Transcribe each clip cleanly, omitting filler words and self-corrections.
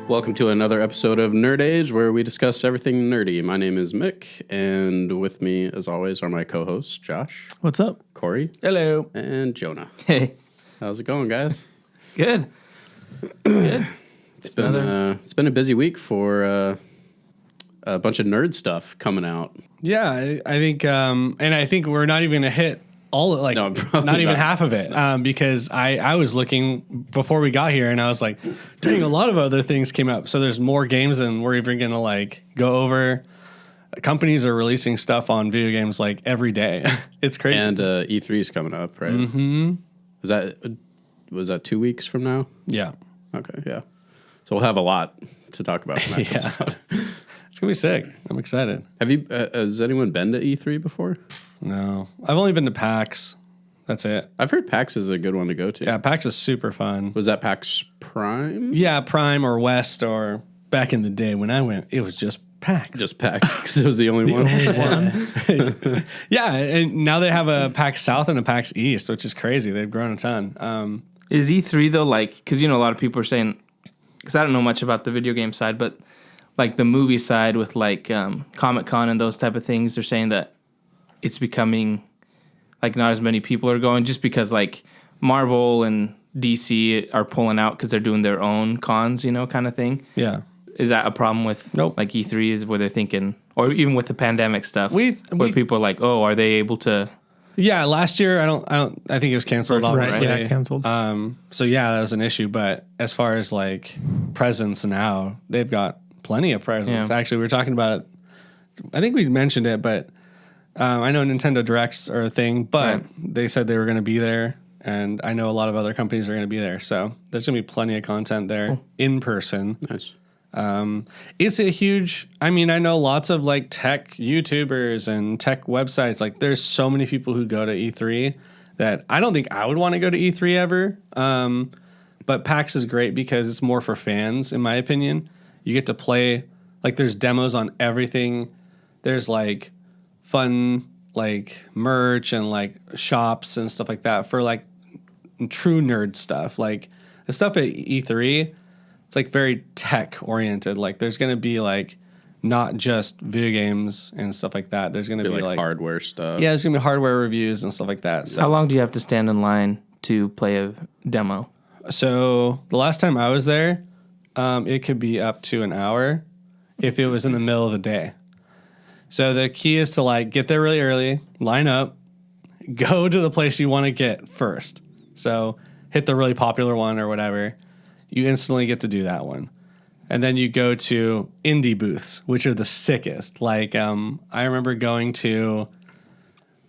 Welcome to another episode of Nerd Age, where we discuss everything nerdy. My name is Mick, and with me, as always, are my co-hosts, Josh. What's up? Corey. Hello. And Jonah. Hey. How's it going, guys? Good. Good. It's been a busy week for a bunch of nerd stuff coming out. Yeah, I think, and I think we're not even going to hit all of, not even half of it, because I was looking before we got here, and I was like, dang, a lot of other things came up. So there's more games than we're even going to go over. Companies are releasing stuff on video games every day. It's crazy. And E3 is coming up, right? Mm-hmm. Was that 2 weeks from now? Yeah. Okay, yeah. So we'll have a lot to talk about when that comes out. It's going to be sick. I'm excited. Has anyone been to E3 before? No. I've only been to PAX. That's it. I've heard PAX is a good one to go to. Yeah, PAX is super fun. Was that PAX Prime? Yeah, Prime or West, or back in the day when I went, it was just PAX. Just PAX, because it was the only one. Yeah, and now they have a PAX South and a PAX East, which is crazy. They've grown a ton. Is E3 though, because a lot of people are saying, because I don't know much about the video game side, but the movie side with Comic-Con and those type of things, they're saying that it's becoming not as many people are going, just because Marvel and DC are pulling out because they're doing their own cons, kind of thing. Yeah. Is that a problem with E3 is where they're thinking, or even with the pandemic stuff, where people are oh, are they able to? Yeah, last year I think it was canceled. Obviously. Right, yeah, canceled. So yeah, that was an issue. But as far as presence now, they've got plenty of presence. Yeah. Actually, we were talking about it. I think we mentioned it, but I know Nintendo Directs are a thing, but they said they were going to be there, and I know a lot of other companies are going to be there. So there's going to be plenty of content there in person. Nice. It's a huge, I know lots of tech YouTubers and tech websites. There's so many people who go to E3 that I don't think I would want to go to E3 ever. But PAX is great because it's more for fans, in my opinion. You get to play, there's demos on everything. There's fun, merch and shops and stuff like that for true nerd stuff. The stuff at E3, it's very tech oriented. There's going to be not just video games and stuff like that. There's going to be hardware stuff. Yeah, there's going to be hardware reviews and stuff like that. So. How long do you have to stand in line to play a demo? So the last time I was there, it could be up to an hour if it was in the middle of the day. So the key is to get there really early, line up, go to the place you want to get first. So hit the really popular one or whatever. You instantly get to do that one. And then you go to indie booths, which are the sickest. I remember going to,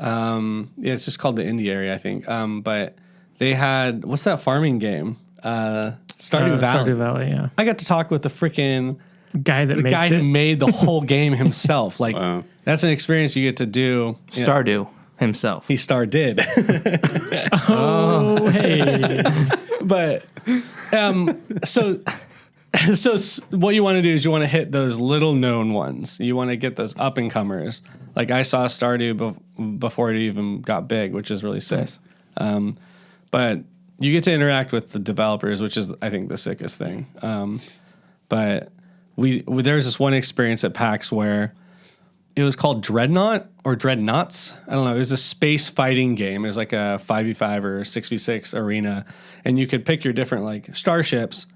it's just called the indie area, I think. But they had, what's that farming game? Stardew Valley. Stardew Valley, yeah. I got to talk with the freaking guy who made the whole game himself. Wow. That's an experience you get to do. Stardew himself. He did. Oh, hey. But so what you want to do is you want to hit those little known ones. You want to get those up and comers. I saw Stardew before it even got big, which is really sick. Nice. But you get to interact with the developers, which is, I think, the sickest thing. But there's this one experience at PAX where it was called Dreadnought or Dreadnoughts. I don't know. It was a space fighting game. It was a 5v5 or 6v6 arena. And you could pick your different starships.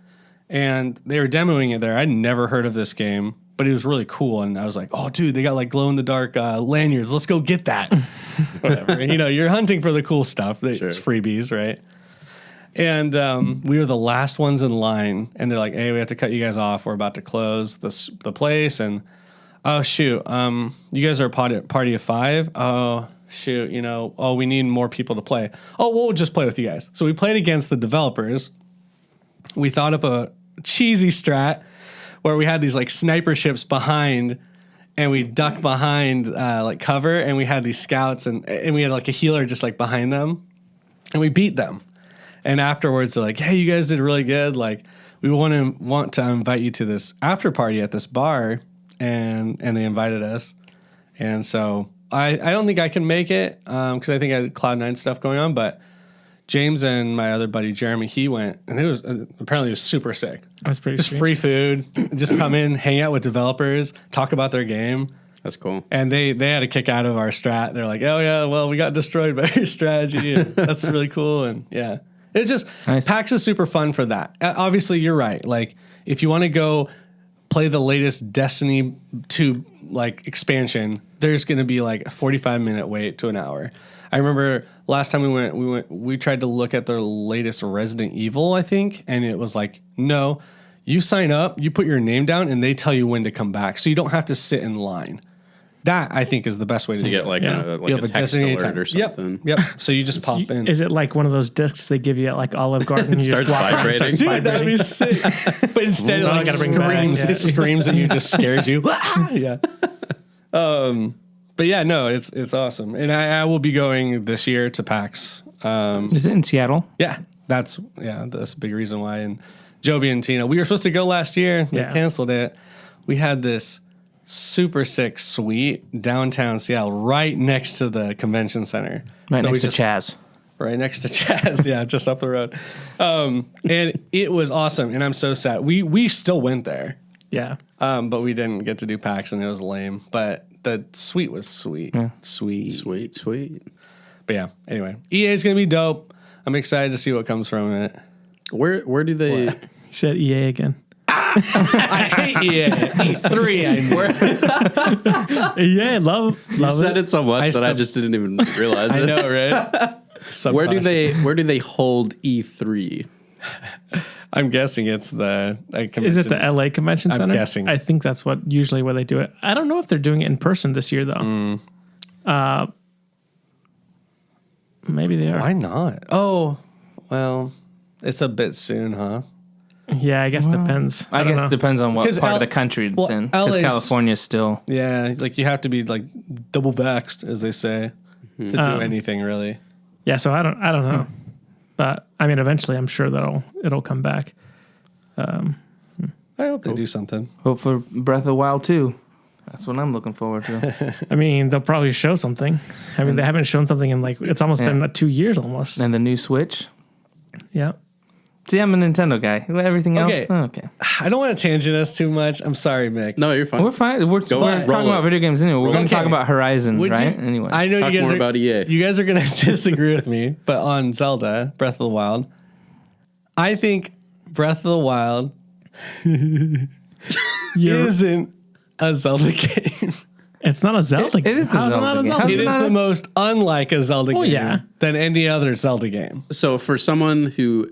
And they were demoing it there. I'd never heard of this game, but it was really cool. And I was like, oh, dude, they got glow-in-the-dark lanyards. Let's go get that. Whatever. And, you're hunting for the cool stuff. It's freebies, right? And we were the last ones in line. And they're like, hey, we have to cut you guys off. We're about to close the place. And oh, shoot. You guys are a party of 5? Oh, shoot. We need more people to play. Oh, we'll just play with you guys. So we played against the developers. We thought up a cheesy strat where we had these sniper ships behind, and we duck behind cover, and we had these scouts, and we had a healer just behind them, and we beat them. And afterwards, they're like, hey, you guys did really good. We want to invite you to this after party at this bar. And they invited us. And so I don't think I can make it because I think I had Cloud9 stuff going on. But James and my other buddy Jeremy, he went, and it was apparently it was super sick. That's pretty Just sweet. free food, just come in, hang out with developers, talk about their game. That's cool. And they had a kick out of our strat. They're like, oh yeah, well, we got destroyed by your strategy. And that's really cool. And yeah, it's just, Nice. PAX is super fun for that. Obviously, you're right. Like, if you want to go play the latest Destiny 2 like expansion, there's going to be like a 45-minute wait to an hour. I remember last time we tried to look at the latest Resident Evil, I think, and it was like, no, you sign up, you put your name down, and they tell you when to come back, so you don't have to sit in line. That I think is the best way to You do get it. like Yeah. a You have text Destiny alert or something. Yep. So you just pop in. Is it like one of those discs they give you at like Olive Garden? You Starts just walk around and vibrating. starts Dude, that'd be sick. But instead it No, I like gotta bring it back. screams, Yeah. it screams and you just scares you. Yeah. But yeah, no, it's awesome, and I will be going this year to PAX. Is it in Seattle? Yeah, that's a big reason why. And Joby and Tina, we were supposed to go last year. They Yeah. canceled it. We had this super sick suite downtown Seattle, right next to the convention center. Right So we next to Chaz. Right next to Chaz, yeah, just up the road. And it was awesome, and I'm so sad. We still went there, Yeah. but we didn't get to do PAX, and it was lame. But the suite was sweet. Yeah. Sweet. Sweet. But yeah, anyway, EA is going to be dope. I'm excited to see what comes from it. Where do they? You said EA again. I hate EA. E3, I know. Yeah, love You said it. it so much I that I sub- just didn't even realize it. I know, right? Where do they hold E3? I'm guessing it's the Is it the LA Convention I'm Center? guessing. I think that's usually where they do it. I don't know if they're doing it in person this year though. Maybe they are. Why not? Oh, well, it's a bit soon, huh? Yeah, I guess depends. I don't guess know. it depends on what Because part of the country it's in. Because LA's California's still. Yeah, like you have to be like double vaxxed, as they say, to do anything really. Yeah, so I don't know. But I mean eventually I'm sure it'll come back. I hope they do something. Hope for Breath of the Wild 2. That's what I'm looking forward to. I mean, they'll probably show something. I mean, they haven't shown something in like it's almost been 2 years almost. And the new Switch. Yeah. See, I'm a Nintendo guy. Everything else, Okay. okay. I don't want to tangent us too much. I'm sorry, Mick. No, you're fine. We're fine. We're Go talking roll about it. video games anyway. We're going to Okay. talk about Horizon, Would right? you- Anyway. I know Talk you guys more are, about EA. You guys are going to disagree with me, but on Zelda, Breath of the Wild, I think Breath of the Wild isn't a Zelda game. It's not a Zelda game. it is a How Zelda not a game. Zelda How's It is the most unlike a Zelda Well, game yeah. than any other Zelda game. So for someone who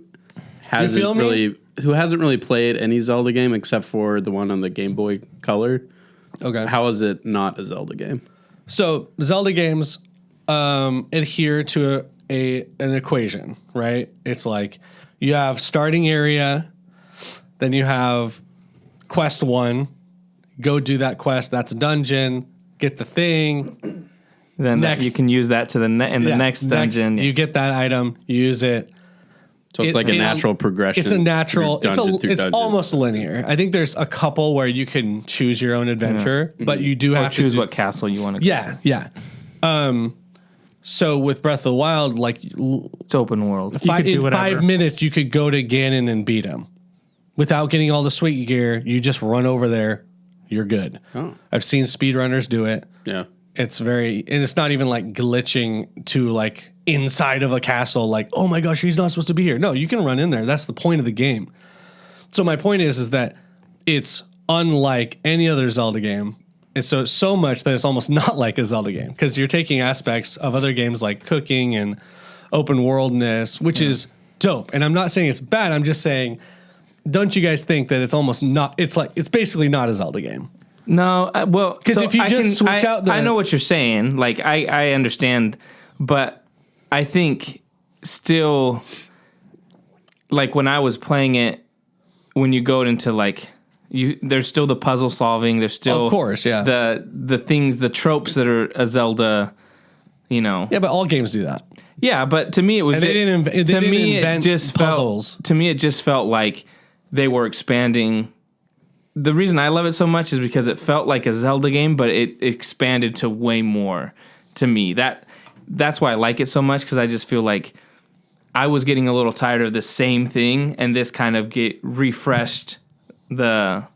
feel me? hasn't really played any Zelda game except for the one on the Game Boy Color, Okay. how is it not a Zelda game? So Zelda games adhere to an equation, right? It's like you have starting area, then you have quest 1, go do that quest, that's a dungeon, get the thing. then next- you can use that to the Yeah, next dungeon. You get that item, use it. So it's like a natural progression. It's a natural. through dungeon. It's almost linear. I think there's a couple where you can choose your own adventure, but you do or have choose to do, what castle you want to Yeah, yeah. So with Breath of the Wild, like It's open world. could do in whatever. 5 minutes, you could go to Ganon and beat him without getting all the sweet gear. You just run over there, you're good. Oh. I've seen speedrunners do it. Yeah. It's and it's not even like glitching to like inside of a castle, like, oh my gosh, he's not supposed to be here. No, you can run in there. That's the point of the game. So my point is that it's unlike any other Zelda game. And so much that it's almost not like a Zelda game because you're taking aspects of other games like cooking and open worldness, which is dope. And I'm not saying it's bad. I'm just saying, don't you guys think that it's almost not, it's basically not a Zelda game. No, well, 'Cause if you just switch out the- I know what you're saying. Like, I understand, but I think still, like when I was playing it, when you go into like, there's still the puzzle solving. There's still, Of course, yeah. the things, the tropes that are a Zelda, you know. Yeah, but all games do that. Yeah, but to me it was And they didn't inv- they to didn't me invent it just puzzles. felt to me it just felt like they were expanding. The reason I love it so much is because it felt like a Zelda game, but it expanded to way more to me. That's why I like it so much because I just feel like I was getting a little tired of the same thing, and this kind of refreshed the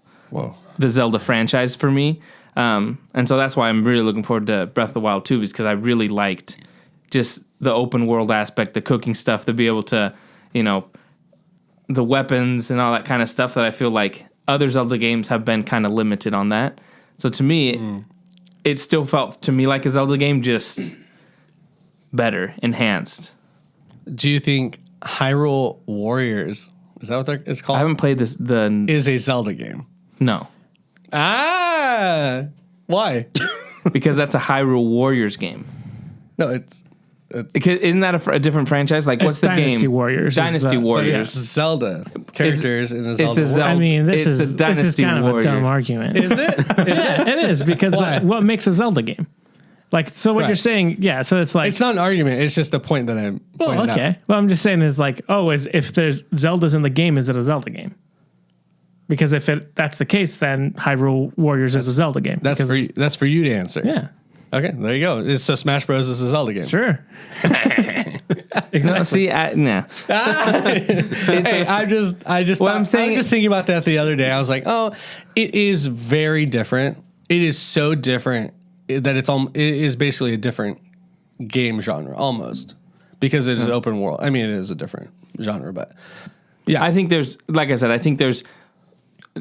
Zelda franchise for me. And so that's why I'm really looking forward to Breath of the Wild 2, because I really liked just the open world aspect, the cooking stuff, to be able to, the weapons and all that kind of stuff that I feel like other Zelda games have been kind of limited on that. So to me, it still felt to me like a Zelda game, just better, enhanced. Do you think Hyrule Warriors, is that what it's called? I haven't played this. Is a Zelda game. No. Why? Because that's a Hyrule Warriors game. No, it's Isn't that a different franchise? Like, what's the Dynasty game? Warriors. Dynasty Warriors. It's Zelda characters in a Zelda. It's a Zelda. I mean, this It's is a Dynasty kind of Warrior. a dumb argument. Is it? Yeah, it is, because Why? what makes a Zelda game? Like, so what Right. you're saying, yeah, so it's like... It's not an argument. It's just a point that I'm pointing okay. out. Well, I'm just saying is like, if there's Zelda's in the game, is it a Zelda game? Because if that's the case, then Hyrule Warriors is a Zelda game. That's for you to answer. Yeah, Okay, there you go. So Smash Bros. Is a Zelda game. sure. No, see, no. Hey, I was just thinking about that the other day. I was like, oh, it is very different. It is so different that it is basically a different game genre almost, because it is open world. I mean, it is a different genre, but yeah, I think there's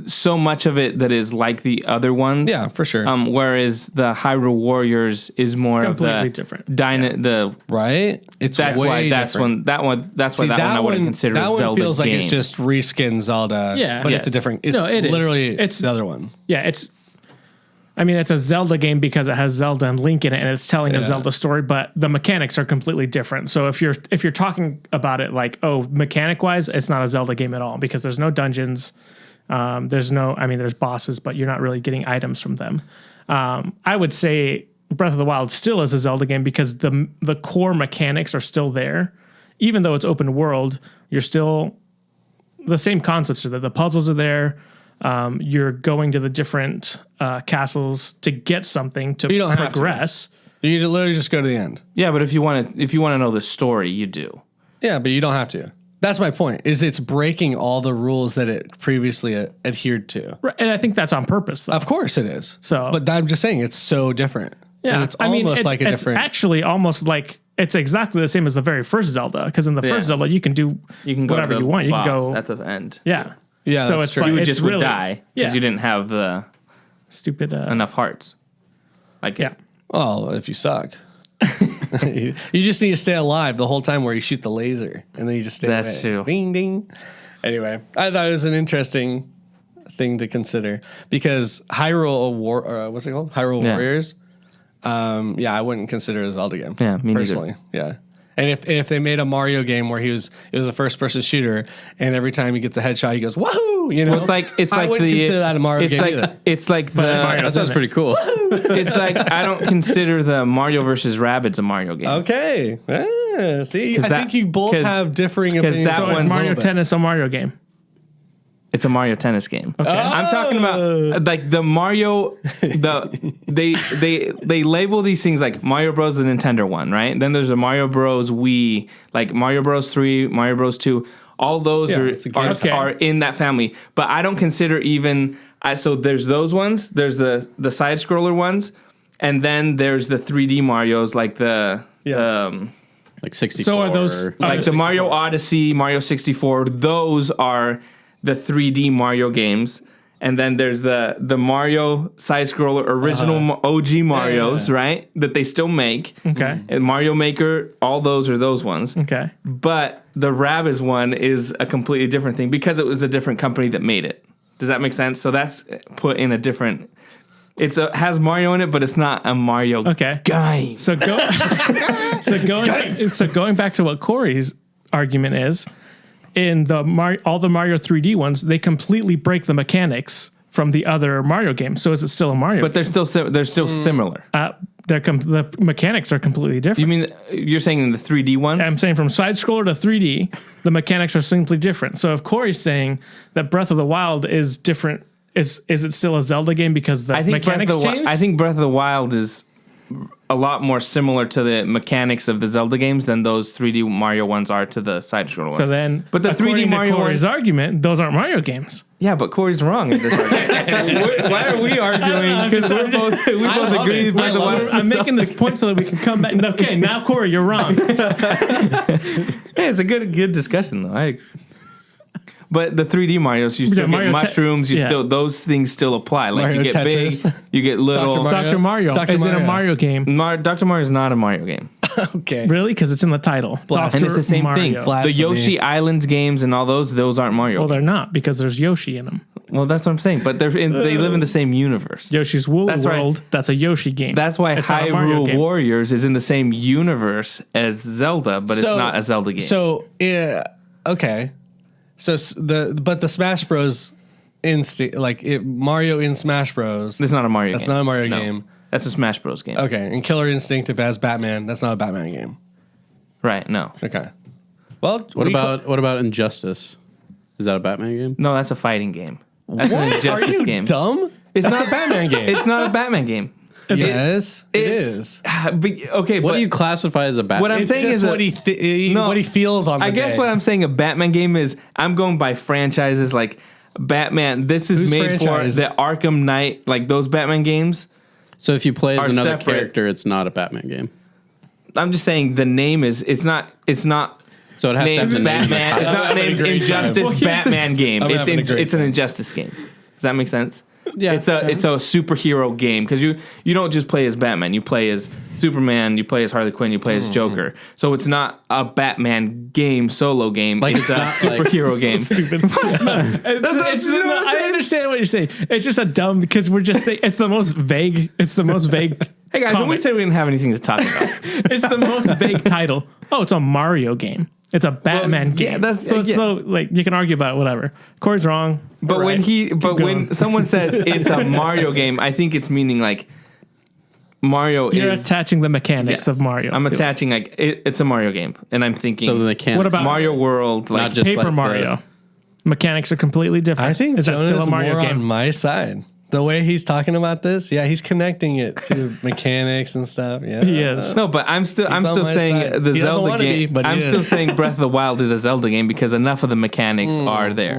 so much of it that is like the other ones. Yeah, for sure. Whereas the Hyrule Warriors is more Completely of the different. right. It's that's way why that's different. that one I wouldn't consider that a one Zelda feels like game. it's just reskin Zelda. Yeah. but Yes. it's a different. It's No, it is. literally It's- the other one. Yeah, it's a Zelda game because it has Zelda and Link in it, and it's telling a Zelda story, but the mechanics are completely different. So if you're talking about it like, mechanic wise, it's not a Zelda game at all, because there's no dungeons. There's bosses, but you're not really getting items from them. I would say Breath of the Wild still is a Zelda game, because the core mechanics are still there. Even though it's open world, you're still, the same concepts are there. The puzzles are there. You're going to the different castles to get something to You don't have to. progress. You literally just go to the end. Yeah, but if you want to know the story, you do. Yeah, but you don't have to. That's my point. Is it's breaking all the rules that it previously adhered to. Right, and I think that's on purpose, though. Of course it is. So- but I'm just saying it's so different. Yeah, And it's almost like a it's different. actually almost like it's exactly the same as the very first Zelda, because in the first Zelda you can do Go whatever to the you want. You boss can go, at the end. yeah, Yeah, So that's it's true. like You it's just really, would die because yeah, you didn't have the stupid. enough hearts. Like Yeah, Well, if you suck. You just need to stay alive the whole time where you shoot the laser, and then you just stay That's away. true. Ding, ding. Anyway, I thought it was an interesting thing to consider, because Hyrule what's it called? Hyrule Yeah. Warriors. I wouldn't consider it a Zelda game. Yeah, me neither. personally. Yeah. And if they made a Mario game where it was a first person shooter, and every time he gets a headshot he goes woohoo, you know, Well, it's I like wouldn't the consider that a Mario it's game like either. it's like That sounds pretty cool. it's like I don't consider the Mario versus Rabbids a Mario game. Okay. See, I that- think you both 'cause- have differing opinions. that so on is one's it a Mario little bit. Tennis a Mario game? It's a Mario Tennis game. Okay. I'm talking about like the Mario. They label these things like Mario Bros. The Nintendo one, right? Then there's a Mario Bros. Wii, like Mario Bros. 3, Mario Bros. 2. All those it's a game. are in that family. But I don't consider even. So there's those ones. There's the side scroller ones, and then there's the 3D Marios, like the. Like 64. So are those- Like the Mario Odyssey, Mario 64, those are the 3D Mario games. And then there's the Mario side scroller original OG Marios, right? That they still make. Okay. And Mario Maker, all those are those ones. Okay. But the Rabbids one is a completely different thing because it was a different company that made it. Does that make sense? So that's put in a different. Has Mario in it, but it's not a Mario Okay. game. So going back to what Corey's argument is, in all the Mario 3D ones, they completely break the mechanics from the other Mario games. So is it still a Mario? But they're still similar. The mechanics are completely different. You mean you're saying in the 3D ones? I'm saying from side scroller to 3D, the mechanics are simply different. So if Corey's saying that Breath of the Wild is different, is it still a Zelda game because the mechanics change? I think Breath of the Wild is a lot more similar to the mechanics of the Zelda games than those 3D Mario ones are to the side-scroller ones. So then, but the 3D Mario Corey's ones, argument, those aren't Mario games. yeah, but Corey's wrong in this argument. Why are we arguing? Because we both agree. I'm making this point so that we can come back. Okay, now Corey, you're wrong. Hey, it's a good discussion though. But the 3D Marios, you still get mushrooms. Those things still apply. Like Mario you get Tetris. big, you get little. Dr. Mario is in a Mario game. Dr. Mario is not a Mario game. Okay. Really? Because it's in the title. And it's the same thing. The Yoshi Islands games and all those aren't Mario. Well, they're not because there's Yoshi in them. Well, that's what I'm saying. But they live in the same universe. Yoshi's Woolly That's World. right. That's a Yoshi game. That's why It's not a Mario Hyrule game. Warriors is in the same universe as Zelda, but it's not a Zelda game. So, okay. So the Smash Bros. Mario in Smash Bros. It's not a Mario game. That's not a Mario game. That's a Smash Bros. game. Okay, and Killer Instinct if as Batman, that's not a Batman game. Right, no. Okay. Well, What about Injustice? Is that a Batman game? No, that's a fighting game. That's an Are Injustice you game. dumb? It's not a Batman game. It's not a Batman game. Yes, it It's- is. Okay, What but do you classify as a Batman? What I'm It's saying just is what he feels on the I guess day. what I'm saying a Batman game is I'm going by franchises like Batman. This is Whose made franchise? for the Arkham Knight, like those Batman games. So if you play as are another separate. character, it's not a Batman game. I'm just saying the name is it's not So it has to have named the name. Batman. It's not having a named great Injustice time. Well, here's the- Batman game. I'm It's having a great it's an time. Injustice game. Does that make sense? Yeah. It's a superhero game because you don't just play as Batman. You play as Superman. You play as Harley Quinn. You play as Joker. So it's not a Batman game solo game. Like, It's a it's not like- superhero game. Stupid. I understand what you're saying. It's just a dumb because we're just saying it's the most vague. It's the most vague. Hey guys, when we comic. said we didn't have anything to talk about, It's the most vague title. Oh, it's a Mario game. It's a Batman yeah, game. that's- so it's yeah. so like you can argue about it, whatever. Corey's wrong. but We're when right. he, Keep but going. when someone says it's a Mario game, I think it's meaning like Mario you're is attaching the mechanics yes. of Mario. I'm to it. attaching like it's a Mario game, and I'm thinking So they can't. What about- Mario World, like Not just Paper like the- Mario. Mechanics are completely different. I think is that Jonah's still a Mario more game? on my side. The way he's talking about this, yeah, he's connecting it to mechanics and stuff. Yeah, He is. No, but I'm still on my saying side. the He doesn't Zelda wanna game. be, but he I'm is. still saying Breath of the Wild is a Zelda game because enough of the mechanics are there.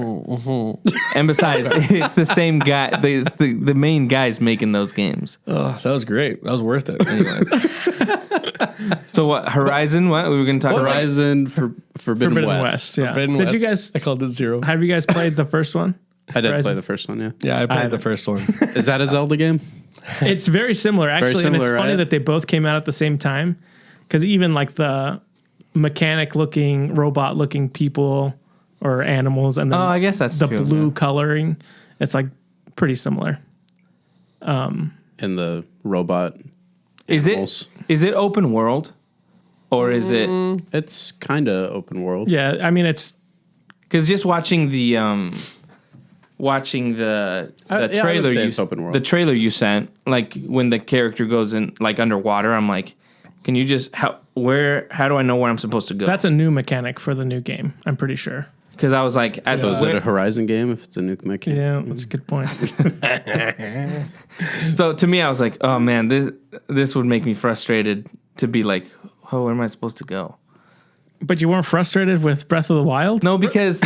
And besides, it's the same guy. The main guy's making those games. Oh, that was great. That was worth it. Anyways. So what? Horizon? What we were going to talk about? Horizon for Forbidden West. Yeah. Forbidden Did West. you guys I called it Zero. have you guys played the first one? I did play Horizon? the first one. Yeah. Yeah, I played haven't. the first one. Is that a Zelda game? It's very similar actually, and it's similar, funny right? that they both came out at the same time because even like the mechanic-looking, robot-looking people or animals, and then Oh, I guess that's the true, blue yeah. coloring, it's like pretty similar. In the robot. Is animals. it open world, or is it? It's kind of open world. Yeah, I mean it's Because just watching the yeah, I would trailer say you it's open world. the trailer you sent, like when the character goes in like underwater, I'm like, can you just how do I know where I'm supposed to go? that's a new mechanic for the new game. I'm pretty sure. Because I was like, So is it a Horizon game if it's a nuke mechanic? Yeah, that's a good point. so to me, I was like, oh man, this would make me frustrated to be like, oh, where am I supposed to go? But you weren't frustrated with Breath of the Wild? No, because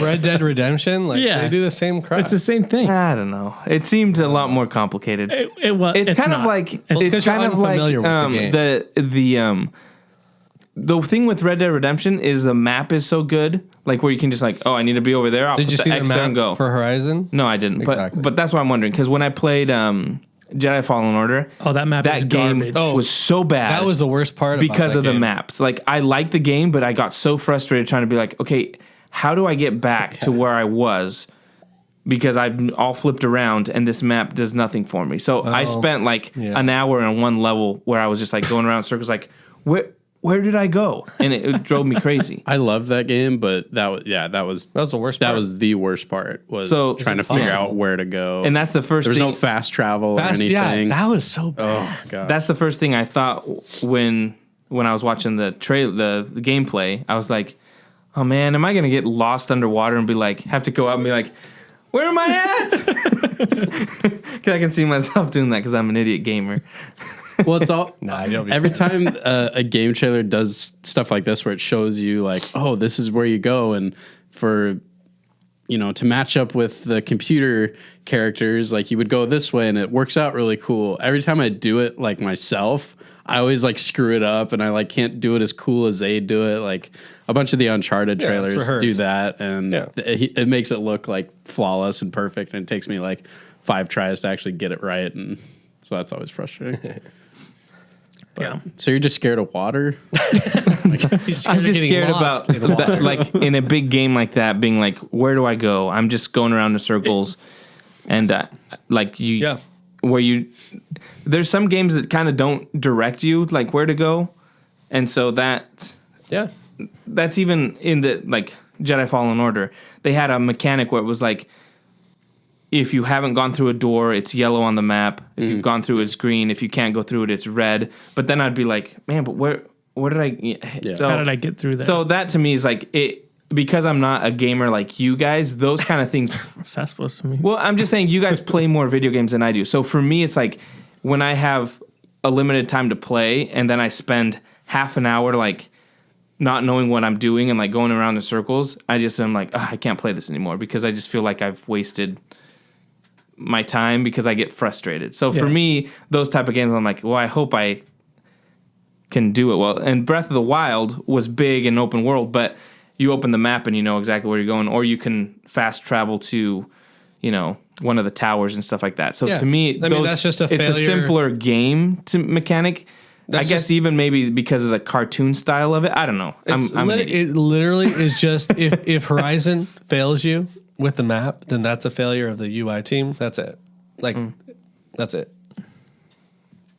Red Dead Redemption, like Yeah. they do the same crap. It's the same thing. I don't know. It seemed a lot more complicated. It was. It's kind of not. like Well, it's it's 'cause you're kind of like unfamiliar with the thing with Red Dead Redemption is the map is so good, like where you can just like, oh, I need to be over there. I'll Did put you the see the X there and go. map for Horizon? No, I didn't. Exactly. But that's why I'm wondering because when I played Jedi Fallen Order, Oh, that map is that game garbage. was so bad. That was the worst part about because that of the game. maps. Like I liked the game, but I got so frustrated trying to be like, okay, how do I get back to where I was? Because I'm all flipped around and this map does nothing for me. So I spent like yeah. an hour on one level where I was just like going around in circles, like where did I go? And it drove me crazy. I love that game, but that was That was the worst that part. was the worst part. Was So- trying to Is it figure possible? out where to go. And that's the first there was thing. no fast travel or anything. Yeah, that was so bad. Oh god. That's the first thing I thought when I was watching the gameplay. I was like, oh man, am I gonna get lost underwater and be like, have to go out and be like, where am I at? Because I can see myself doing that because I'm an idiot gamer. Well, it's all you'll be every time a game trailer does stuff like this, where it shows you like, oh, this is where you go, and for to match up with the computer characters, like you would go this way, and it works out really cool. Every time I do it like myself, I always like screw it up, and I like can't do it as cool as they do it. Like a bunch of the Uncharted trailers do that, and it makes it look like flawless and perfect, and it takes me like 5 tries to actually get it right, and so that's always frustrating. So you're just scared of water? I'm just scared about that, like in a big game like that, being like, where do I go? I'm just going around in circles, and there's some games that kind of don't direct you like where to go, and so that's even in the like Jedi Fallen Order. They had a mechanic where it was like, if you haven't gone through a door, it's yellow on the map. If you've gone through it, it's green. If you can't go through it, it's red. But then I'd be like, man, but where did I? So, how did I get through that? So that to me is like it, because I'm not a gamer like you guys. Those kind of things. What's that supposed to mean? Well, I'm just saying you guys play more video games than I do. So for me, it's like when I have a limited time to play, and then I spend half an hour like not knowing what I'm doing and like going around in circles. I'm like, I can't play this anymore because I just feel like I've wasted my time because I get frustrated. So for me, those type of games, I'm like, well, I hope I can do it well. And Breath of the Wild was big and open world, but you open the map and you know exactly where you're going, or you can fast travel to, one of the towers and stuff like that. So to me, that's just a failure. It's a simpler game to mechanic. I guess even maybe because of the cartoon style of it. I don't know. It literally is just if Horizon fails you with the map, then that's a failure of the UI team. That's it. That's it.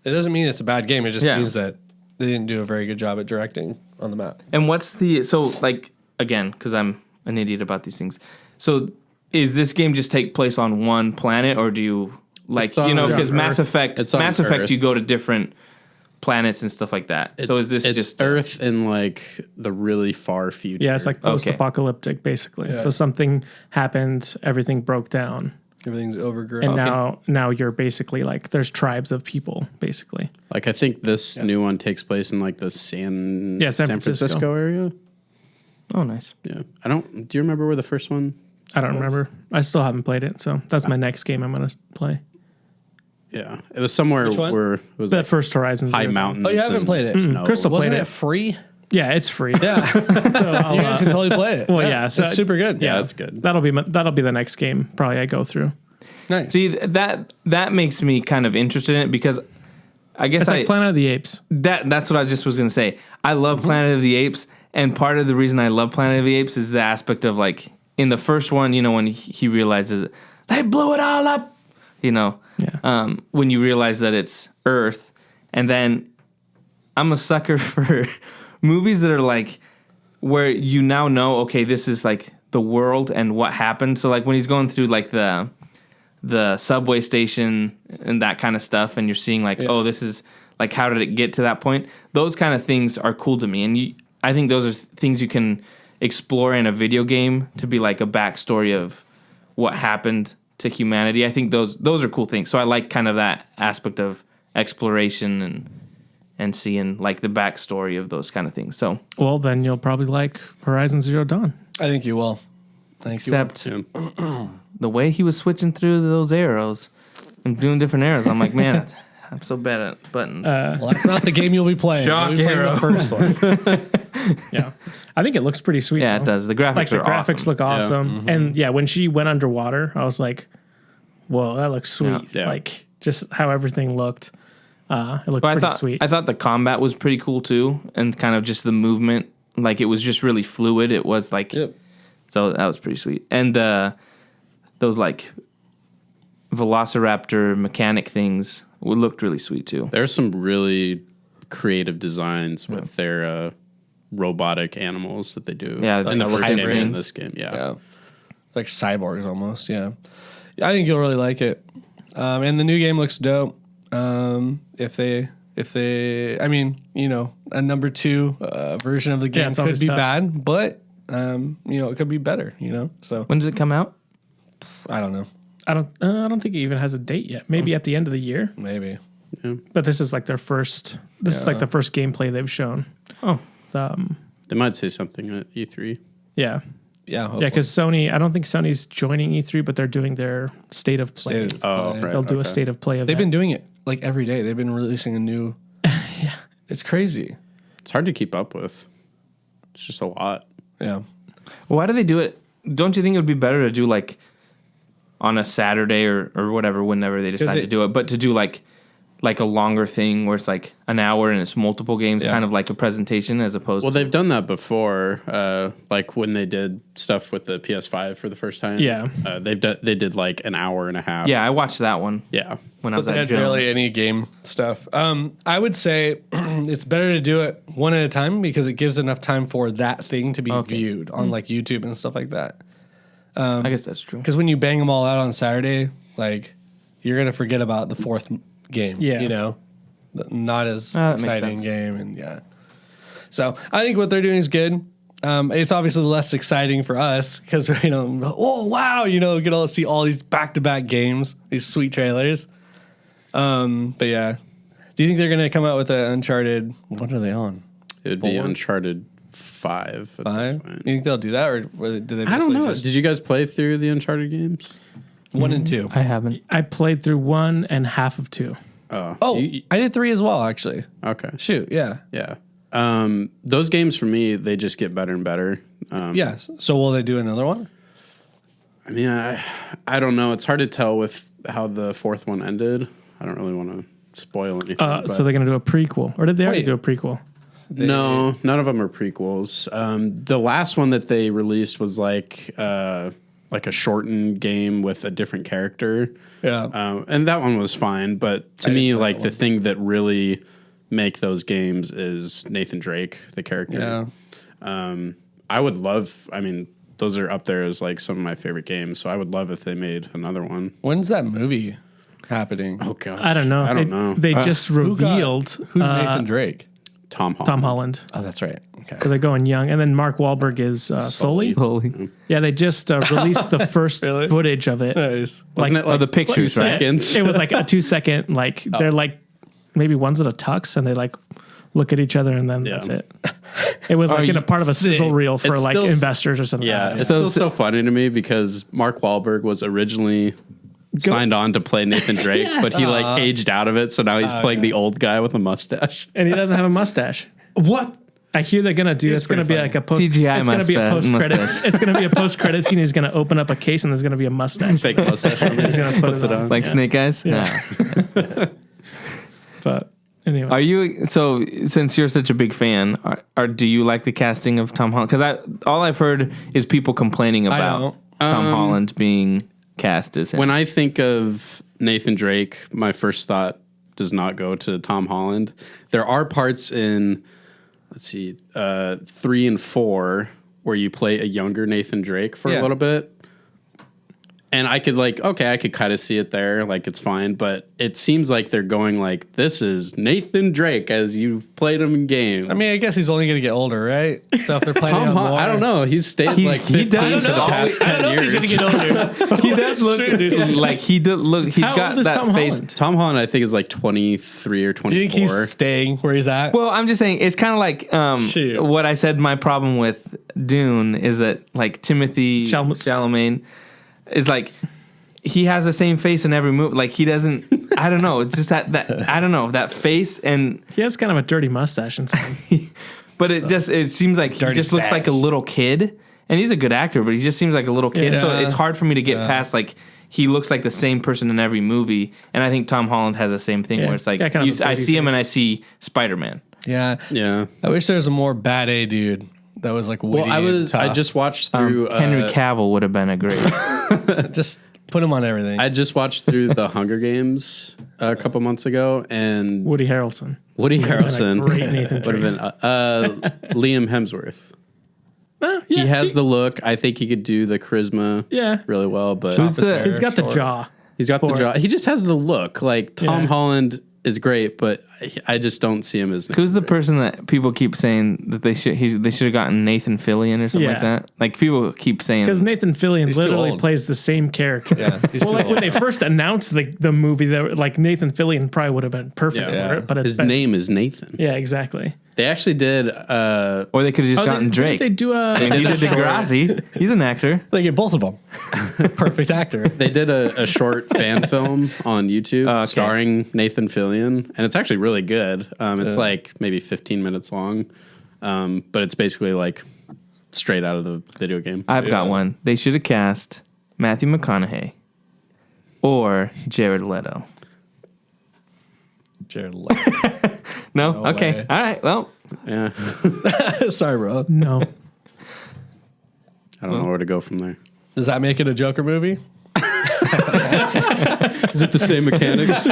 It doesn't mean it's a bad game. It just means that they didn't do a very good job at directing on the map. And again, because I'm an idiot about these things. So is this game just take place on one planet, or do you because Mass Effect, Earth. you go to different planets and stuff like that. So is this just Earth in like the really far future? Yeah, it's like post-apocalyptic, basically. Yeah. So something happened, everything broke down, everything's overgrown, and now you're basically like there's tribes of people, basically. Like I think this new one takes place in like the San Francisco area. Oh, nice. Yeah, do you remember where the first one? I don't remember. I still haven't played it, so that's my next game I'm gonna play. Yeah, it was somewhere where it was that first Horizon high mountains. Oh, you haven't played it? Crystal played Wasn't it. it free? Yeah, it's free. Yeah, so you guys can totally play it. Well, so it's super good. Yeah, it's good. That'll be the next game probably I go through. Nice. See, that makes me kind of interested in it because I guess it's like Planet of the Apes. That's what I just was gonna say. I love Planet of the Apes, and part of the reason I love Planet of the Apes is the aspect of like in the first one, when he realizes they blew it all up, when you realize that it's Earth, and then I'm a sucker for movies that are like where you now know, okay, this is like the world and what happened. So like when he's going through like the subway station and that kind of stuff, and you're seeing like, oh, this is like, how did it get to that point? Those kind of things are cool to me, and I think those are things you can explore in a video game to be like a backstory of what happened to humanity. I think those are cool things. So I like kind of that aspect of exploration and seeing like the backstory of those kind of things. So well, then you'll probably like Horizon Zero Dawn. I think you will. Except the way he was switching through those arrows and doing different arrows, I'm like, man, I'm so bad at buttons. Well, that's not the game you'll be playing. Shock you'll be playing the first one. Yeah, I think it looks pretty sweet. Yeah, though. It does. The graphics the graphics look awesome, and when she went underwater, I was like, "Whoa, that looks sweet!" Yeah. Like just how everything looked. It looked pretty sweet. I thought the combat was pretty cool too, and kind of just the movement. Like it was just really fluid. It was like, so that was pretty sweet. And those like Velociraptor mechanic things looked really sweet too. There's some really creative designs with their robotic animals that they do. Yeah, in the first game hybrids. in this game. Yeah, like cyborgs almost. Yeah, I think you'll really like it. And the new game looks dope. If they, I mean, a number 2 version of the game could be bad, but it could be better. So when does it come out? I don't know. I don't think it even has a date yet. Maybe at the end of the year. Maybe. But this is like their first. This is like the first gameplay they've shown. Oh, They might say something at E3. Yeah. Yeah, Yeah, because Sony, I don't think Sony's joining E3, but they're doing their state of play. Right. They'll do a state of play event. They've been doing it like every day. They've been releasing a new. Yeah, it's crazy. It's hard to keep up with. It's just a lot. Yeah, why do they do it? Don't you think it would be better to do like on a Saturday or whatever, whenever they decide to do it, but to do like a longer thing where it's like an hour and it's multiple games, kind of like a presentation as opposed Well, to... they've done that before, like when they did stuff with the PS5 for the first time. Yeah. They did like an hour and a half. Yeah, I watched that one Yeah. when I but was they at had Jones. barely any game stuff. I would say it's better to do it one at a time because it gives enough time for that thing to be viewed on like YouTube and stuff like that. I guess that's true. Because when you bang them all out on Saturday, like you're gonna forget about the fourth game. Yeah. You know, not as that makes exciting sense. game, and So I think what they're doing is good. It's obviously less exciting for us because oh wow, get to see all these back-to-back games, these sweet trailers. But yeah, do you think they're gonna come out with an Uncharted? What are they on? It would be 4? Uncharted 5. at this 5? point. You think they'll do that, or do they? I don't know. Just Did you guys play through the Uncharted games? 1 and 2? I haven't. I played through 1 and half of 2. Oh, I did 3 as well, actually. Okay. Shoot, yeah. Yeah. Those games for me, they just get better and better. Yes. So will they do another one? I mean, I don't know. It's hard to tell with how the fourth one ended. I don't really want to spoil anything. So they're going to do a prequel. Or did they already Wait. do a prequel? No, none of them are prequels. The last one that they released was like a shortened game with a different character. Yeah. And that one was fine. But to me, like the thing that really make those games is Nathan Drake, the character. Yeah. I would love, those are up there as like some of my favorite games. So I would love if they made another one. When's that movie happening? Oh gosh. I don't know. I don't know. They just revealed Who's Nathan Drake? Tom Holland. Tom Holland. Oh, that's right. Okay. So they're going young. And then Mark Wahlberg is Sully. Holy. Yeah, they just released the first footage of it. Nice. Wasn't it like the pictures, 2 right? seconds? It was like a 2-second, they're like, maybe one's at a tux and they like look at each other and then that's it. It was like in a part of a sizzle reel for It's like still investors or something. Yeah, like that. it's still so funny to me because Mark Wahlberg was originally signed on to play Nathan Drake, but he like aged out of it, so now he's playing the old guy with a mustache. And he doesn't have a mustache. What? I hear they're gonna do. It's gonna be like a post. CGI It's gonna be a post credits. mustache. It's gonna be a post credit scene. He's gonna open up a case and there's gonna be a mustache. Fake mustache. He's gonna put it on. Like Snake Eyes? Yeah. But anyway, Are you, so since you're such a big fan, do you like the casting of Tom Holland? Because all I've heard is people complaining about don't. Tom Holland being cast as him. When I think of Nathan Drake, my first thought does not go to Tom Holland. There are parts in, 3 and 4 where you play a younger Nathan Drake for a little bit. And I could I could kind of see it there, like it's fine, but it seems like they're going like, this is Nathan Drake as you've played him in games. I mean, I guess he's only going to get older, right? So if they're planning on more, I don't know. He's stayed like 15 for the past 10 years. He's going to get older. he does look like he did look. He's How got old is that Tom face. Holland? Tom Holland, I think, is like 23 or Do you 24. think he's staying where he's at? Well, I'm just saying it's kind of like Shoot. what I said. My problem with Dune is that like Timothy Chalamet is like. He has the same face in every movie. Like he doesn't. I don't know. It's just that I don't know that face, and he has kind of a dirty mustache and stuff. but it seems like he Dirty just looks stash. like a little kid. And he's a good actor, but he just seems like a little kid. So Yeah. it's hard for me to get past like he looks like the same person in every movie. And I think Tom Holland has the same thing where it's like Yeah, kind of a I baby see him face. and I see Spider-Man. Yeah. Yeah. I wish there was a more bad A dude that was like witty Well, and I tough. just watched through Henry Cavill would have been a great. just put him on everything. I just watched through the Hunger Games a couple months ago, and Woody Harrelson. Woody Harrelson great Nathan would have been Liam Hemsworth. He has the look. I think he could do the charisma Yeah. really well, but Who's the- He's got the jaw. he's got the for jaw. He just has the look. Like Tom Yeah. Holland is great, but I just don't see him as. Who's the person that people keep saying that they should have gotten Nathan Fillion or something like that? Like people keep saying because Nathan Fillion literally old. plays the same character. Yeah, he's Well, too like old. when they first announced the movie, like Nathan Fillion probably would have been perfect Yeah. for it. But it's His name is Nathan. Yeah, exactly. They actually did. or they could have just gotten didn't Drake. they do a? He did Degrassi. He's an actor. They get both of them. Perfect actor. They did a short fan film on YouTube Okay. starring Nathan Fillion, and it's actually really good. It's like maybe 15 minutes long, but it's basically like straight out of the video game. I've got one. They should have cast Matthew McConaughey or Jared Leto. Jared Leto. No? Okay. way. All right. Well, Yeah, Sorry, bro. No. I don't know where to go from there. Does that make it a Joker movie? Is it the same mechanics?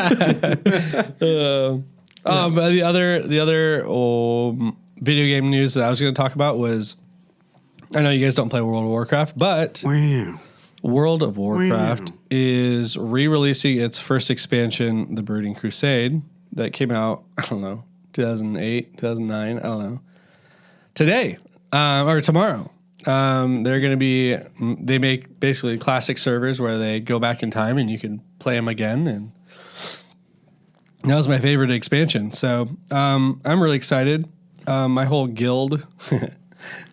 But the other video game news that I was going to talk about was, I know you guys don't play World of Warcraft, but Wow. World of Warcraft is re-releasing its first expansion, The Burning Crusade, that came out, I don't know, 2008, 2009, I don't know. Today, or tomorrow. They're going to be, they make basically classic servers where they go back in time and you can play them again. And that was my favorite expansion. So I'm really excited. My whole guild.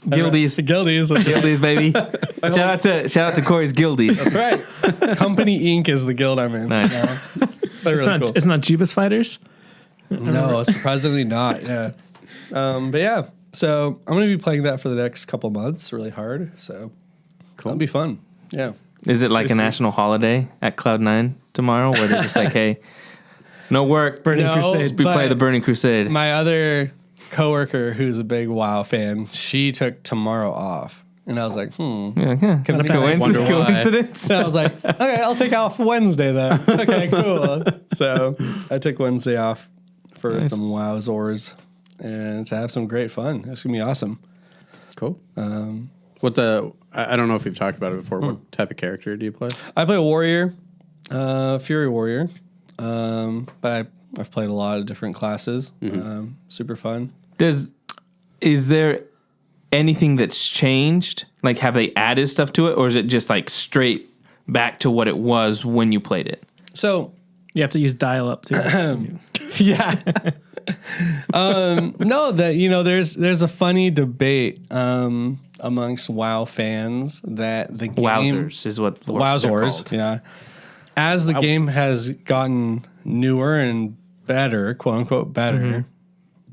Guildies. Guildies, baby. Shout out to Corey's Guildies. That's right. Company Inc. is the guild I'm in. Nice. Yeah. They're really cool. It's not Jeebus Fighters. No, surprisingly not. Yeah. But yeah, so I'm going to be playing that for the next couple months really hard. So it'll be fun. Yeah. Is it like a national holiday at Cloud9 tomorrow where they're just like, hey, no work. Burning No, Crusade. We but play the Burning Crusade. My other coworker who's a big WoW fan, she took tomorrow off. And I was like, Yeah, Can we wonder why. Coincidence? So I was like, okay, I'll take off Wednesday then. Okay, cool. So I took Wednesday off for some WoW Zors and to have some great fun. It's going to be awesome. Cool. What I don't know if we've talked about it before. What type of character do you play? I play a warrior, Fury Warrior. But I've played a lot of different classes. Super fun. Is there anything that's changed? Like, have they added stuff to it, or is it just like straight back to what it was when you played it? So You have to use dial up too. yeah. No, that there's a funny debate amongst WoW fans that the game Wowzers is what they're Wowzers, called. yeah. As the game has gotten newer and better, quote unquote better,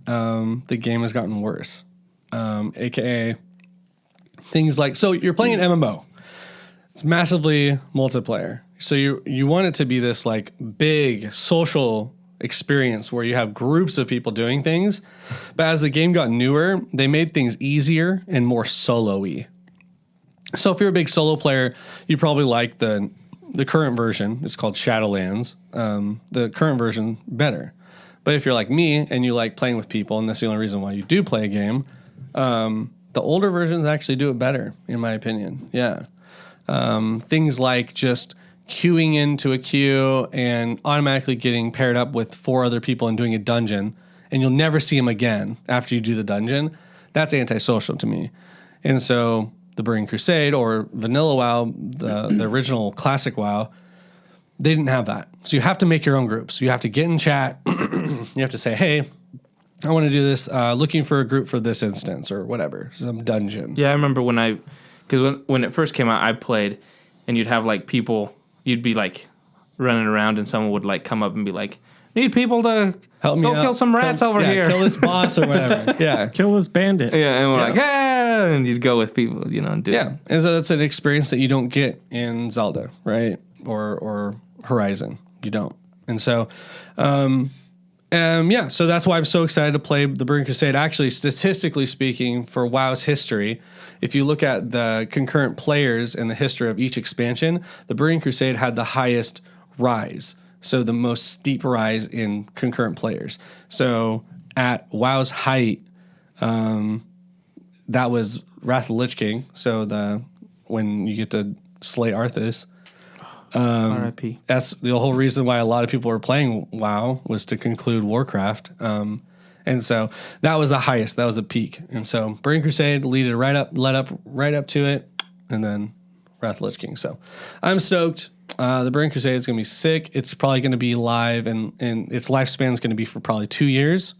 the game has gotten worse. AKA things like, so you're playing an MMO. It's massively multiplayer. So you want it to be this like big social experience where you have groups of people doing things. But as the game got newer, they made things easier and more solo-y. So if you're a big solo player, you probably like the current version. It's called Shadowlands. The current version better. But if you're like me and you like playing with people, and that's the only reason why you do play a game, the older versions actually do it better, in my opinion. Yeah. Things like just queuing into a queue and automatically getting paired up with 4 other people and doing a dungeon, and you'll never see them again after you do the dungeon. That's antisocial to me. And so the Burning Crusade or Vanilla WoW, the original classic WoW, they didn't have that. So you have to make your own groups. You have to get in chat. You have to say, hey, I want to do this, looking for a group for this instance or whatever, some dungeon. Yeah, I remember because when it first came out, I played, and you'd have like people, you'd be like running around, and someone would like come up and be like, "Need people to Help me go out. kill some rats over here, Kill this boss or whatever. Yeah. Kill this bandit. Yeah, and we're like, yeah, and you'd go with people, and do Yeah. And so that's an experience that you don't get in Zelda, right? Or Horizon. You don't. And so, yeah, so that's why I'm so excited to play the Burning Crusade. Actually, statistically speaking, for WoW's history, if you look at the concurrent players and the history of each expansion, the Burning Crusade had the highest rise. So the most steep rise in concurrent players. So at WoW's height, that was Wrath of the Lich King. So when you get to slay Arthas, R.I.P. That's the whole reason why a lot of people were playing WoW was to conclude Warcraft. And so that was the highest. That was a peak. And so Burning Crusade led up to it, and then Wrath of the Lich King. So I'm stoked. The Burning Crusade is going to be sick. It's probably going to be live, and its lifespan is going to be for probably 2 years.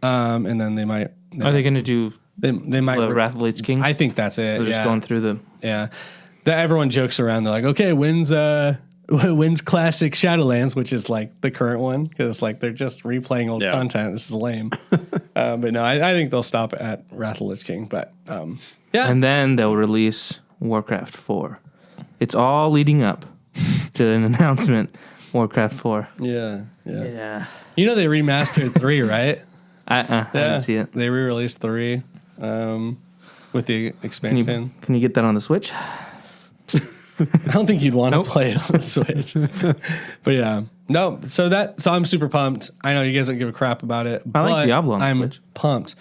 And then they might. Are they going to do They might. the Wrath of the Lich King? I think that's it. They're just going through the. Yeah. Everyone jokes around. They're like, okay, when's Classic Shadowlands, which is like the current one, because like they're just replaying old content. This is lame. But no, I think they'll stop at Wrath of the Lich King. But yeah. And then they'll release Warcraft 4. It's all leading up to an announcement. Warcraft 4. Yeah. Yeah. You know they remastered 3, right? I didn't see it. They re-released 3 with the expansion. Can you get that on the Switch? I don't think you'd want to play it on the Switch. But yeah. No, so I'm super pumped. I know you guys don't give a crap about it. I like Diablo on the I'm Switch. pumped.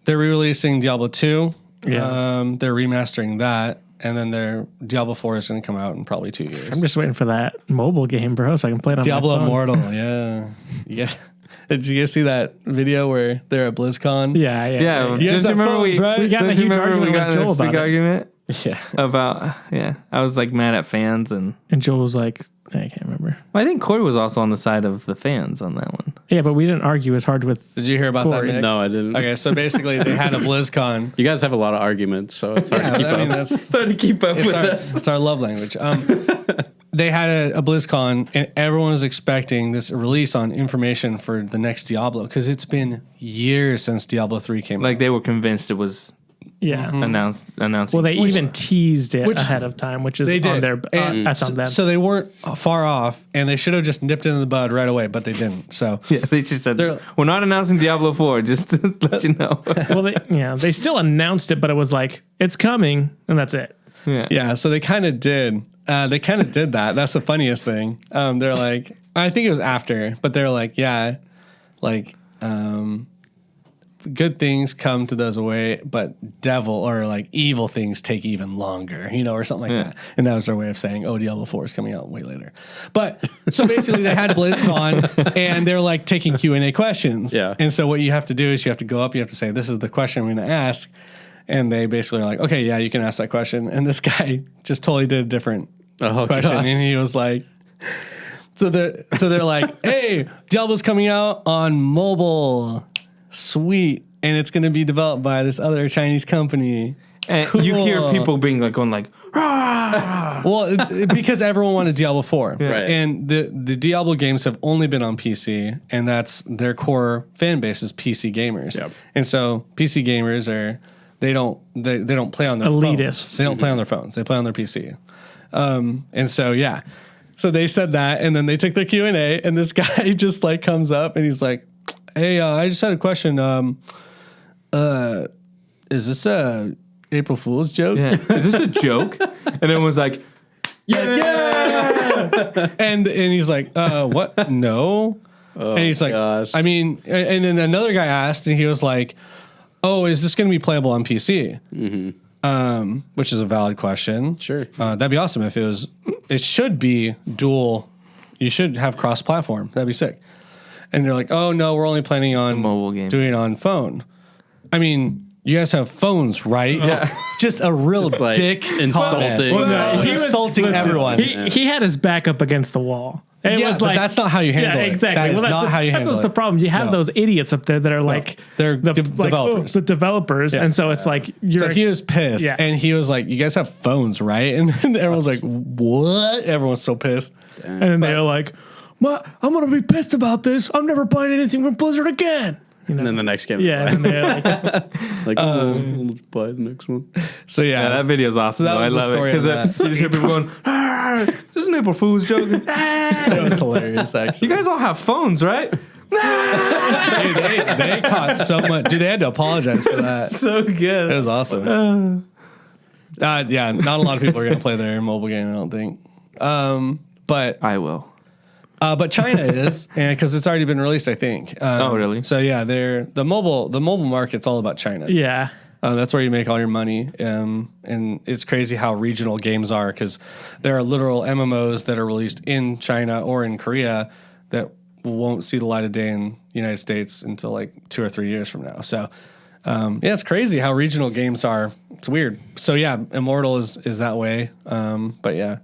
They're re-releasing Diablo 2. Yeah. They're remastering that. And then their Diablo 4 is going to come out in probably 2 years. I'm just waiting for that mobile game, bro, so I can play it on Diablo my phone. Immortal, yeah. Did you guys see that video where they're at BlizzCon? Yeah. Yeah. You guys Don't you have remember phones, right? We got in a Don't you huge remember argument we got with in Joel a big about it. argument Yeah. about I was like mad at fans and And Joel was like, I can't remember. I think Corey was also on the side of the fans on that one. Yeah, but we didn't argue as hard with. Did you hear about Corey. that, Nick? No, I didn't. Okay, so basically they had a BlizzCon. You guys have a lot of arguments, so it's hard to keep up. That's It's hard to keep up with us. it's our love language. They had a BlizzCon, and everyone was expecting this release on information for the next Diablo, because it's been years since Diablo 3 came Like out. they were convinced it was Yeah. announcing. Well, they even teased it which- ahead of time, which is They on did. their And that's on them. so they weren't far off, and they should have just nipped it in the bud right away, but they didn't. So yeah, they just said They're- we're not announcing Diablo 4, just to let you know. Well, they still announced it, but it was like it's coming, and that's it. yeah, so they kind of did. They kind of did that. That's the funniest thing. They're like, I think it was after, but they're like, yeah, like, good things come to those away, but devil or like evil things take even longer, or something like that. And that was their way of saying, oh, Diablo 4 is coming out way later. But so basically they had BlizzCon and they're like taking Q&A questions. Yeah. And so what you have to do is you have to go up, you have to say, this is the question I'm going to ask. And they basically are like, okay, yeah, you can ask that question. And this guy just totally did a different question. gosh. And he was like, so they're like, hey, Diablo's coming out on mobile. Sweet. And it's going to be developed by this other Chinese company. And you hear people being like going like, Well, because everyone wanted Diablo 4. Right. And the Diablo games have only been on PC, and that's their core fan base is PC gamers. Yep. And so PC gamers they don't play on their Elitists. phones. They don't play on their phones. They play on their PC. And so yeah. So they said that, and then they took their Q&A, and this guy just like comes up and he's like, hey, I just had a question. Is this a April Fool's joke? yeah, is this a joke? And everyone's like, Yeah. and he's like, what? No. Oh, and he's like, gosh. I mean, and then another guy asked, and he was like, oh, is this going to be playable on PC? Mm-hmm. Which is a valid question. Sure. That'd be awesome if it was. It should be dual. You should have cross-platform. That'd be sick. And they're like, oh no, we're only planning on mobile game. doing it on phone. I mean, you guys have phones, right? Yeah. Just a real Just, like, dick insulting. comment. Well, no, he was- insulting everyone. He had his back up against the wall. It Yeah, was but like that's not how you handle yeah, it. exactly. That is that's not how you that's handle what's the it. problem. You have No. those idiots up there that are like They're developers. the developers, Yeah. and so it's like you're. So he was pissed, Yeah. and he was like, "You guys have phones, right?" And everyone's like, "What?" Everyone's so pissed. and then they're like, I'm gonna be pissed about this. I'm never buying anything from Blizzard again. You know? And then the next game. Yeah, and they're like, We'll just buy the next one. So yeah, that video's awesome. that Though. I was the love it story of because that. you just hear people going, "This is an April Fool's joke." You It was hilarious, actually. guys all have phones, right? Dude, they caught so much. Dude, they had to apologize for that. So It good. was awesome. Yeah, not a lot of people are gonna play their mobile game, I don't think. But I will. China is, and because it's already been released, I think. Oh, really? So yeah, the mobile market's all about China. yeah, That's where you make all your money. And it's crazy how regional games are, because there are literal MMOs that are released in China or in Korea that won't see the light of day in the United States until like 2 or 3 years from now. So, it's crazy how regional games are. It's weird. So yeah, Immortal is that way. But yeah.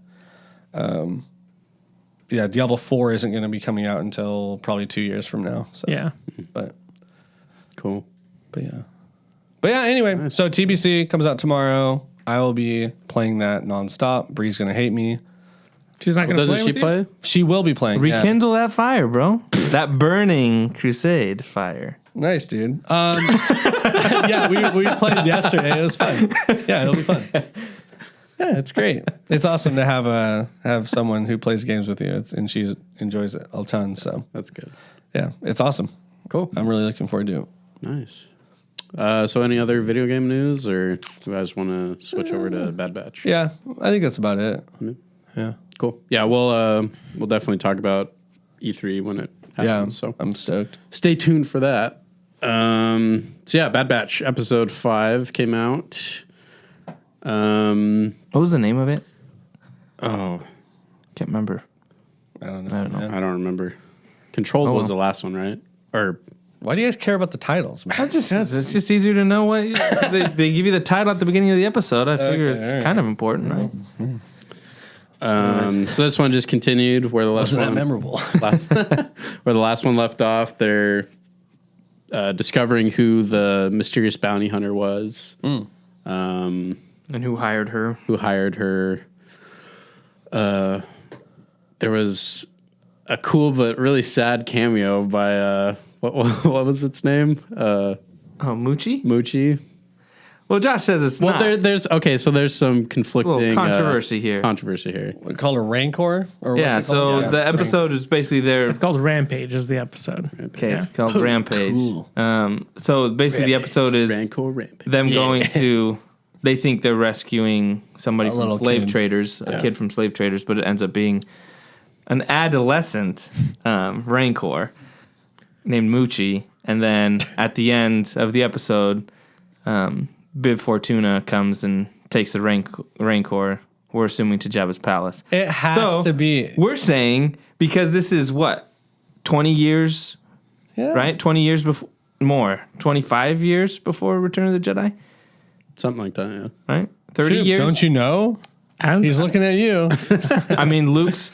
Diablo 4 isn't going to be coming out until probably 2 years from now. So, Yeah. But Cool. yeah. Anyway, so TBC comes out tomorrow. I will be playing that nonstop. Bree's going to hate me. She's not going to play Doesn't she with you? play? She will be playing. yeah. Rekindle that fire, bro. That burning crusade fire. Nice, dude. Yeah, we played yesterday. It was fun. Yeah, it'll be fun. Yeah, it's great. It's awesome to have someone who plays games with you, and she enjoys it a ton. So That's good. yeah, it's awesome. Cool. I'm really looking forward to it. Nice. So any other video game news, or do you guys want to switch over to Bad Batch? Yeah, I think that's about it. Yeah, Cool. Yeah, we'll definitely talk about E3 when it happens. So I'm stoked. stay tuned for that. So yeah, Bad Batch episode 5 came out. What was the name of it? Oh, Can't remember. I don't know. I don't remember. Control was the last one, right? Or Why do you guys care about the titles, man? It's just easier to know what they give you the title at the beginning of the episode. I figure it's all right. kind of important, right? so this one just continued where the last Wasn't one that memorable? where the last one left off. They're discovering who the mysterious bounty hunter was. And who hired her? Who hired her. There was a cool but really sad cameo by what was its name? Moochie? Moochie. Well, Josh says it's not. There's some conflicting Little controversy here. Controversy here. Called a Rancor? Or what's Yeah, it called? so the episode is basically their... It's called Rampage is the episode. Okay, Yeah. it's called Rampage. Cool. So basically the episode is Rancor Rampage. them going to... They think they're rescuing somebody from little slave kid. traders, a kid from slave traders, but it ends up being an adolescent Rancor named Moochie. And then at the end of the episode, Bib Fortuna comes and takes the Rancor, we're assuming, to Jabba's palace. It has to be. We're saying, because this is what, 20 years, Yeah. right? 20 years before, more, 25 years before Return of the Jedi, Something like that, yeah. right? 30 Shoot, years. Don't you know? He's looking at you. I mean, Luke's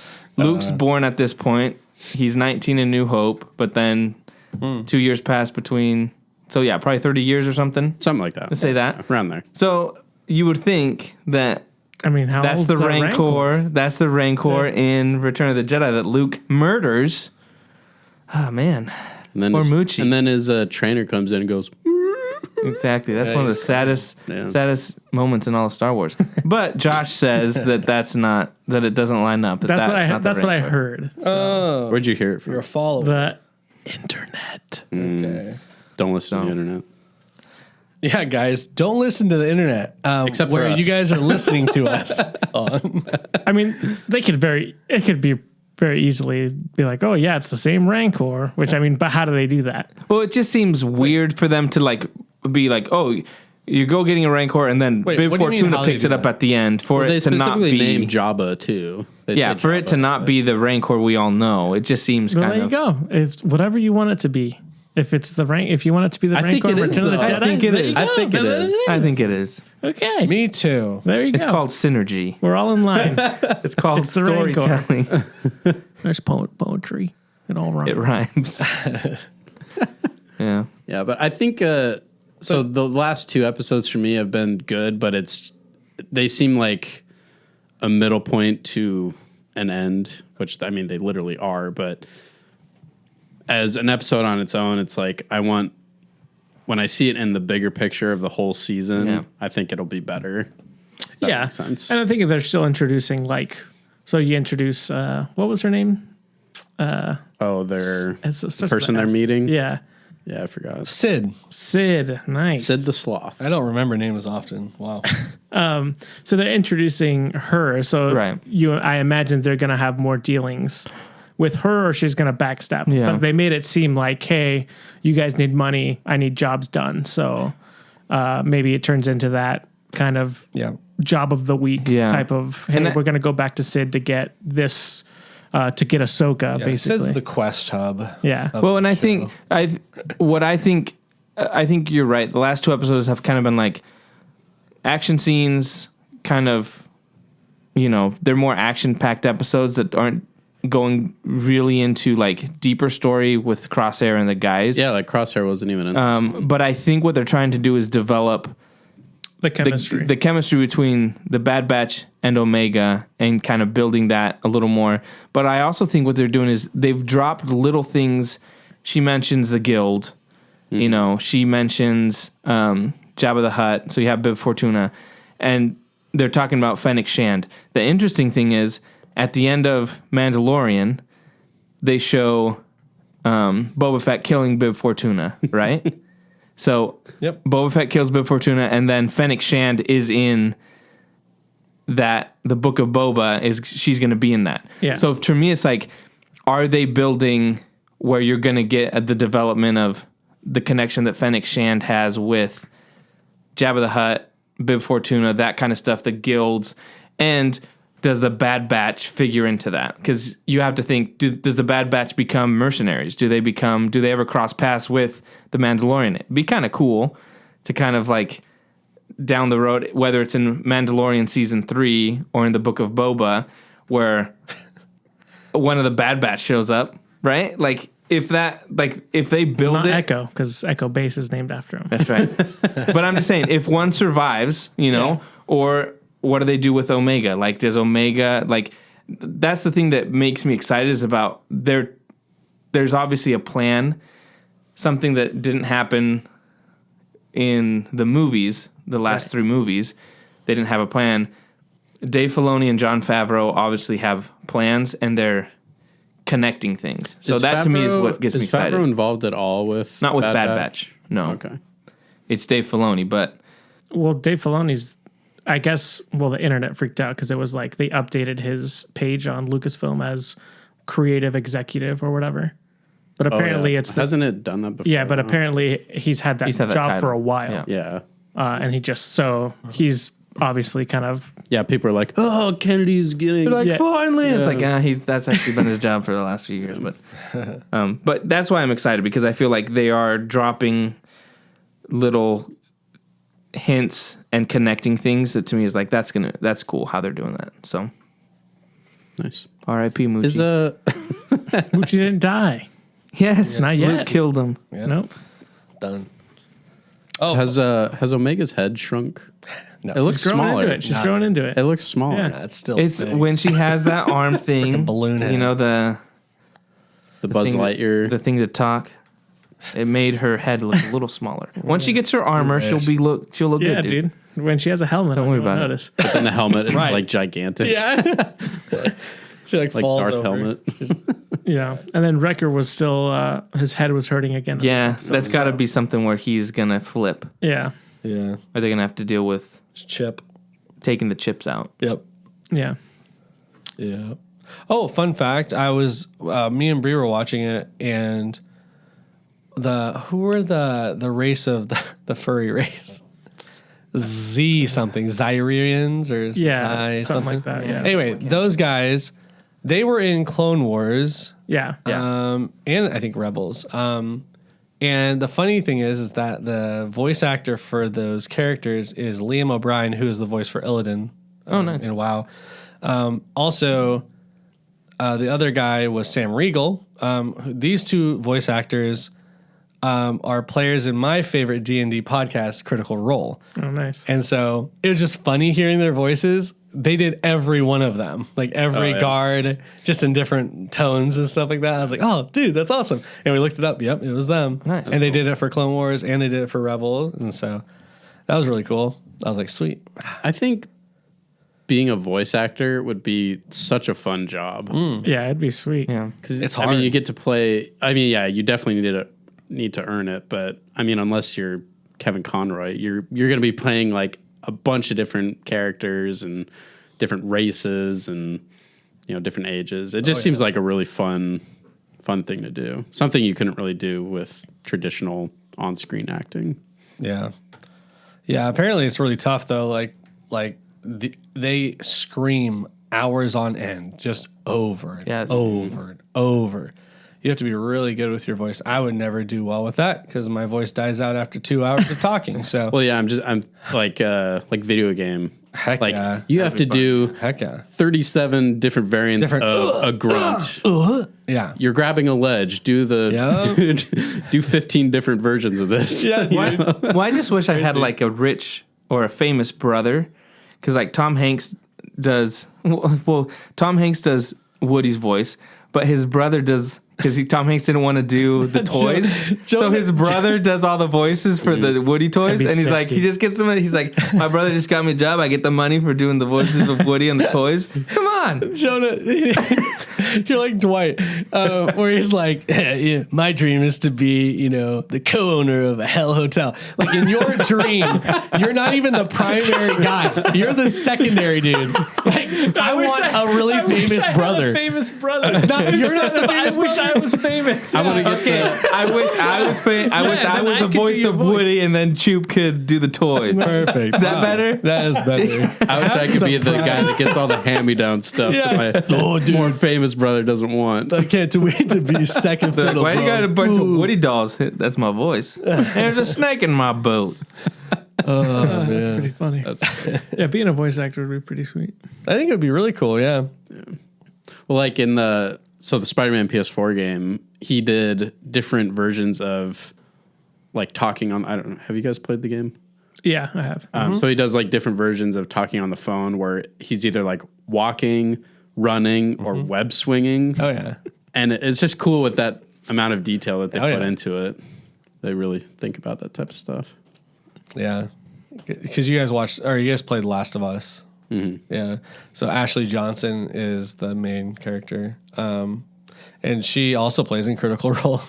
born at this point. He's 19 in New Hope, but then 2 years pass between. So yeah, probably 30 years or something. Something like that. Let's say that. Around there. So you would think that I mean, how that's old's the that Rancor. That's the Rancor in Return of the Jedi that Luke murders. Oh man, And then Or his, Moochie. And then his trainer comes in and goes, exactly. That's one of the saddest Yeah. saddest moments in all of Star Wars. But Josh says that's not that it doesn't line up. That's what I. not the That's what I Rancor. heard. Oh. where'd you hear it from? You're a follower. The internet. Okay. Don't listen to the internet. Yeah, guys, don't listen to the internet. Except for where us. you guys are listening to us on. I mean, it could be very easily be like, oh yeah, it's the same Rancor. Which I mean, but how do they do that? Well, it just seems weird for them to like be like, oh, you go getting a Rancor, and then Wait, Bib what do you mean, Fortuna how they picks do it up that? at the end for They it to not specifically be named Jabba too. They yeah, say for it to Jabba, not but- be the Rancor we all know. It just seems Well, kind there you of. go. It's whatever you want it to be. If it's the rank, if you want it to be the I think Rancor, it is, Return of the though. Jedi, I think it there you is. go. I think it Then is. I think it is. Okay, Me too. there you It's go. called synergy. We're all in line. It's called It's the Rancor. storytelling. There's poetry. It all rhymes. It rhymes. Yeah. Yeah, but I think so. The last 2 episodes for me have been good, but they seem like a middle point to an end, which I mean they literally are. But as an episode on its own, it's like when I see it in the bigger picture of the whole season, Yeah. I think it'll be better. That Yeah, makes sense. and I think if they're still introducing so you introduce what was her name? Oh, they're It starts the with person they're S. meeting. Yeah, I forgot. Sid. Sid. Nice. Sid the Sloth. I don't remember names often. Wow. So they're introducing her. So Right. I imagine they're going to have more dealings with her, or she's going to backstab. Yeah. But they made it seem like, hey, you guys need money. I need jobs done. So maybe it turns into that kind of job of the week type of, hey, we're going to go back to Sid to get this, to get Ahsoka, basically. Sid's the quest hub. Yeah. Well, and I think you're right. The last 2 episodes have kind of been like action scenes, kind of, they're more action-packed episodes that aren't going really into like deeper story with Crosshair and the guys. Yeah, like Crosshair wasn't even in but I think what they're trying to do is develop the chemistry. the chemistry between the Bad Batch and Omega and kind of building that a little more. But I also think what they're doing is they've dropped little things. She mentions the guild. She mentions Jabba the Hutt. So you have Bib Fortuna. And they're talking about Fennec Shand. The interesting thing is, at the end of Mandalorian, they show Boba Fett killing Bib Fortuna, right? So Boba Fett kills Bib Fortuna, and then Fennec Shand is in that. The Book of Boba she's going to be in that. Yeah. So to me, it's like, are they building where you're going to get the development of the connection that Fennec Shand has with Jabba the Hutt, Bib Fortuna, that kind of stuff, the guilds, and does the Bad Batch figure into that? Because you have to think, does the Bad Batch become mercenaries? Do they ever cross paths with the Mandalorian? It'd be kind of cool to kind of like down the road, whether it's in Mandalorian season 3 or in the Book of Boba, where one of the Bad Batch shows up, right? Like if they build Not it, Echo, because Echo Base is named after him. that's right. But I'm just saying, if one survives, or what do they do with Omega? Like, does Omega, like, that's the thing that makes me excited is about there's obviously a plan, something that didn't happen in the movies, the last 3 movies. They didn't have a plan. Dave Filoni and Jon Favreau obviously have plans, and they're connecting things. So that to me is what gets me excited. Is Favreau involved at all with Not with Bad Batch. No. Okay. It's Dave Filoni, but... Well, Dave Filoni's, I guess, the internet freaked out because it was like they updated his page on Lucasfilm as creative executive or whatever. But apparently hasn't it done that before? Yeah, but apparently he's had that job for a while. Yeah. And he's obviously kind of... Yeah, people are like, oh, Kennedy's getting... finally! It's like, that's actually been his job for the last few years. But that's why I'm excited, because I feel like they are dropping little hints and connecting things that to me is like, that's cool how they're doing that. So nice. R.I.P. Moochie. Moochie didn't die. Yes, not yet. Luke killed him. Yeah. Nope. Done. Oh, has Omega's head shrunk? No. It looks smaller. She's growing into it. It looks smaller. Yeah. It's still It's big. when she has that arm thing, Like a balloon head. The Buzz Lightyear. the thing to talk. It made her head look a little smaller. Once she gets her armor, she'll look Yeah, good, dude. When she has a helmet, Don't worry about it. notice. But then the helmet is Right. like gigantic. Yeah. She like falls Darth over. helmet. Yeah, and then Wrecker was still his head was hurting again. Yeah, that's got to be something where he's gonna flip. Yeah, Yeah. Are they gonna have to deal with It's Chip. taking the chips out? Yep. yeah. Yeah. Oh, fun fact! I was me and Bree were watching it, and who were the race of the furry race? Z something, Zyrians or Yeah, Zy something like that, yeah. Anyway, those guys, they were in Clone Wars. Yeah. And I think Rebels. And the funny thing is that the voice actor for those characters is Liam O'Brien, who is the voice for Illidan. Nice. In WoW. Also, the other guy was Sam Riegel. These 2 voice actors are players in my favorite D&D podcast, Critical Role. Oh, nice. And so it was just funny hearing their voices. They did every one of them, like every guard, just in different tones and stuff like that. I was like, oh, dude, that's awesome. And we looked it up. Yep, it was them. Nice. And they did it for Clone Wars and they did it for Rebels. And so that was really cool. I was like, sweet. I think being a voice actor would be such a fun job. Yeah, it'd be sweet. Yeah. Because It's I mean, hard. you get to play. I mean, yeah, you definitely need to earn it. But I mean, unless you're Kevin Conroy, you're going to be playing like a bunch of different characters and different races and different ages. It just seems like a really fun thing to do. Something you couldn't really do with traditional on-screen acting. Yeah. Yeah, apparently it's really tough though. They scream hours on end, just over and Yeah, it's over and over. You have to be really good with your voice. I would never do well with that because my voice dies out after 2 hours of talking. So, Well, yeah, I'm like video game. heck Like yeah, you have to do heck yeah, 37 different variants of a grunt. yeah. You're grabbing a ledge. Do do 15 different versions of this. Yeah, dude. well, I just wish I had like a rich or a famous brother, because like Tom Hanks does. Well, Tom Hanks does Woody's voice, but his brother does. Because Tom Hanks didn't want to do the toys, so his brother does all the voices for the Woody toys, and he's like, he just gets them. He's like, my brother just got me a job. I get the money for doing the voices of Woody and the toys. Come on, Jonah, you're like Dwight, where he's like, yeah, my dream is to be, the co-owner of a hell hotel. Like in your dream, you're not even the primary guy. You're the secondary dude. Like I want a really famous brother. Famous brother. You're not the famous I wish brother. I was famous. I want to get I wish I was then I the could do voice your of voice. Woody, and then Choop could do the toys. Perfect. Is that better? That is better. I wish I could be the guy that gets all the hand-me-down stuff Yeah. that my more famous brother doesn't want. I can't wait to be second Like, fiddle. why do you bro. got a bunch of Woody dolls? That's my voice. There's a snake in my boat. Oh, That's man. pretty funny. Yeah, being a voice actor would be pretty sweet. I think it would be really cool. Yeah. Well, like in the Spider-Man PS4 game, he did different versions of like talking on. I don't know. Have you guys played the game? Yeah, I have. So he does like different versions of talking on the phone where he's either like walking, running, or web swinging. Oh yeah. And it's just cool with that amount of detail that they Oh, put yeah. into it. They really think about that type of stuff. Yeah. Because you guys played Last of Us. Mm-hmm. Yeah. So Ashley Johnson is the main character. And she also plays in Critical Role.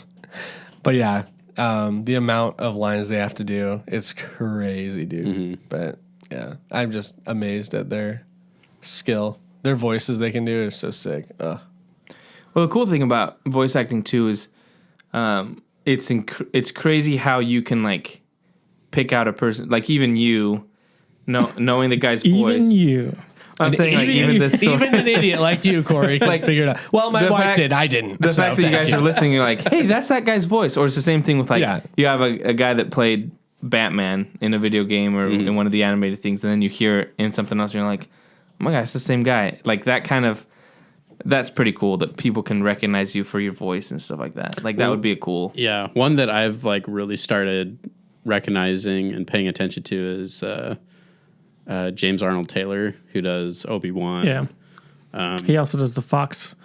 But yeah, the amount of lines they have to do, it's crazy, dude. Mm-hmm. But yeah, I'm just amazed at their skill. Their voices they can do is so sick. Ugh. Well, the cool thing about voice acting too is, it's crazy how you can like pick out a person, like even you, knowing the guy's voice. Even you. I'm saying like even this story. Even an idiot like you, Corey, can figure it out. Well, my the wife fact- did. I didn't. The So fact that you thank guys are listening, you're like, hey, that's that guy's voice. Or it's the same thing with like, Yeah. you have a guy that played Batman in a video game or in one of the animated things, and then you hear it in something else, and you're like, oh my God, it's the same guy. Like that kind of, that's pretty cool that people can recognize you for your voice and stuff like that. Like that would be a cool. Yeah, one that I've like really started recognizing and paying attention to is James Arnold Taylor, who does Obi-Wan. Yeah. He also does the Fox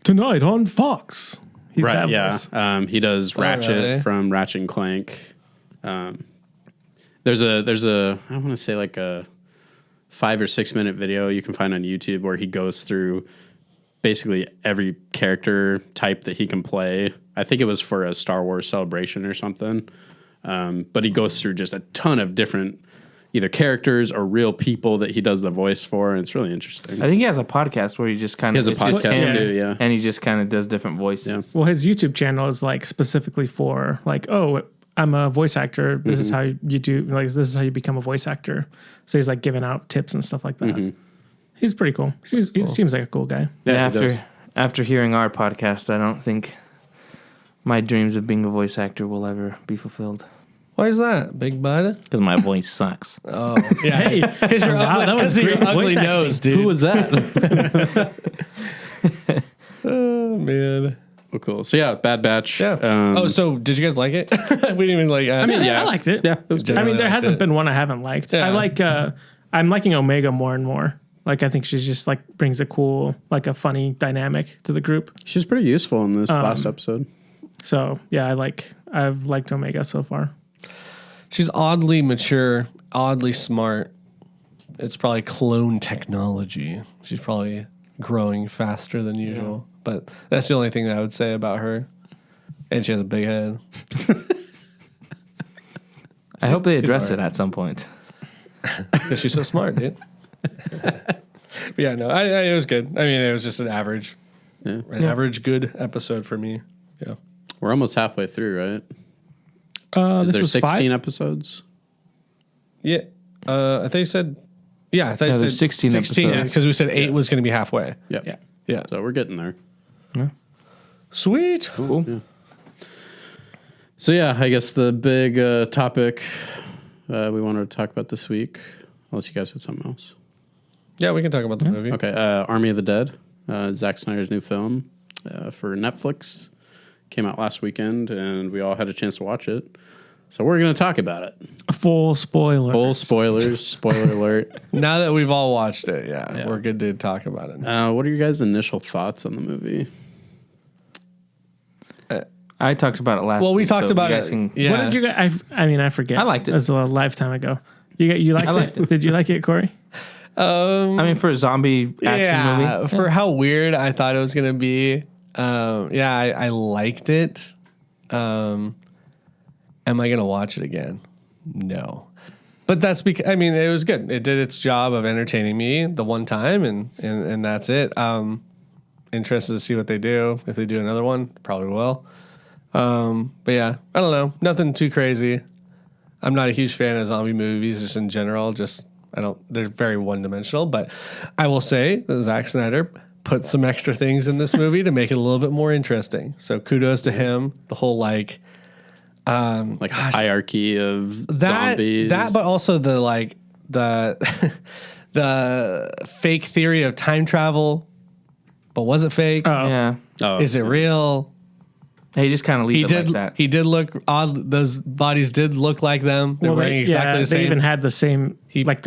tonight on Fox. He's Right, that yeah. voice. He does Ratchet really? from Ratchet and Clank. There's a I want to say like a 5 or 6 minute video you can find on YouTube where he goes through basically every character type that he can play. I think it was for a Star Wars celebration or something. But he goes through just a ton of different either characters or real people that he does the voice for, and it's really interesting. I think he has a podcast where he just kind He of has a podcast too, yeah. and he just kind of does different voices. Yeah. Well, his YouTube channel is like specifically for like, oh, I'm a voice actor. This is how you do, like, this is how you become a voice actor. So he's like giving out tips and stuff like that. He's pretty cool. He seems like a cool guy. Yeah, he does. After hearing our podcast, I don't think my dreams of being a voice actor will ever be fulfilled Why is that, big bud? because my voice sucks. Oh, yeah. Hey, Because you're wow, ugly, that was 'cause of your great ugly voice acting. nose, dude. Who was that? Oh, man. Oh, cool. So yeah, Bad Batch. Yeah. So did you guys like it? We didn't even like. I mean, yeah. I liked it. Yeah, it was good. I mean, there Generally hasn't liked it. been one I haven't liked. Yeah. I like. I'm liking Omega more and more. Like, I think she's just like brings a cool, like a funny dynamic to the group. She's pretty useful in this last episode. So yeah, I've liked Omega so far. she's oddly mature, oddly smart. It's probably clone technology. She's probably growing faster than usual. But that's the only thing that I would say about her. And she has a big head. I hope they address smart. it at some point. Because she's so smart, dude. But yeah, no, it was good. I mean, it was just an average, average good episode for me. Yeah. We're almost halfway through, right? Is This there was 16 5. episodes? Yeah. I thought you said. Yeah, I thought you said there's 16 episodes. because we said 8 was going to be halfway. Yep. Yeah. Yeah. So we're getting there. Sweet. Cool. Yeah. So yeah, I guess the big topic we wanted to talk about this week, unless you guys had something else. Yeah, we can talk about the movie. Okay, Army of the Dead, Zack Snyder's new film for Netflix, came out last weekend, and we all had a chance to watch it. So we're going to talk about it. Full spoiler. Full spoilers, spoiler alert. Now that we've all watched it, we're good to talk about it. What are your guys' initial thoughts on the movie? I talked about it last. Well, we week, talked so about you it. guys can- Yeah. What did you guys? I forget. I liked it. It was a lifetime ago. You liked it? Did you like it, Corey? I mean, for a zombie action movie, For how weird I thought it was going to be. I liked it. Am I going to watch it again? No. But that's because, I mean, it was good. It did its job of entertaining me the one time, and that's it. Interested to see what they do. If they do another one, probably will. But yeah, I don't know. Nothing too crazy. I'm not a huge fan of zombie movies just in general. They're very one-dimensional. But I will say that Zack Snyder put some extra things in this movie to make it a little bit more interesting. So kudos to him. The whole Hierarchy of zombies. That, but also the the fake theory of time travel. But was it fake? yeah, Oh, Is it real? he just kind of leave it like that. He did look odd. Those bodies did look like them. They're wearing exactly the same. They even had the same. They had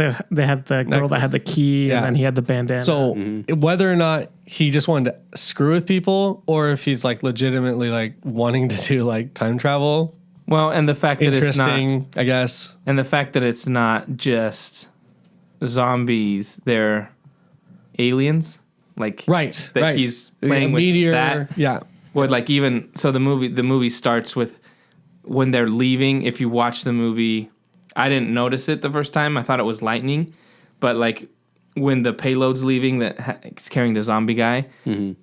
the girl that had the key, Yeah. and then he had the bandana. So whether or not he just wanted to screw with people, or if he's legitimately wanting to do time travel, Well, and the fact that it's not, interesting, I guess. and the fact that it's not just zombies, they're aliens. Right. That right. he's playing a with meteor. that. Yeah. Would even so the movie starts with when they're leaving. If you watch the movie, I didn't notice it the first time. I thought it was lightning, but when the payload's leaving that's carrying the zombie guy,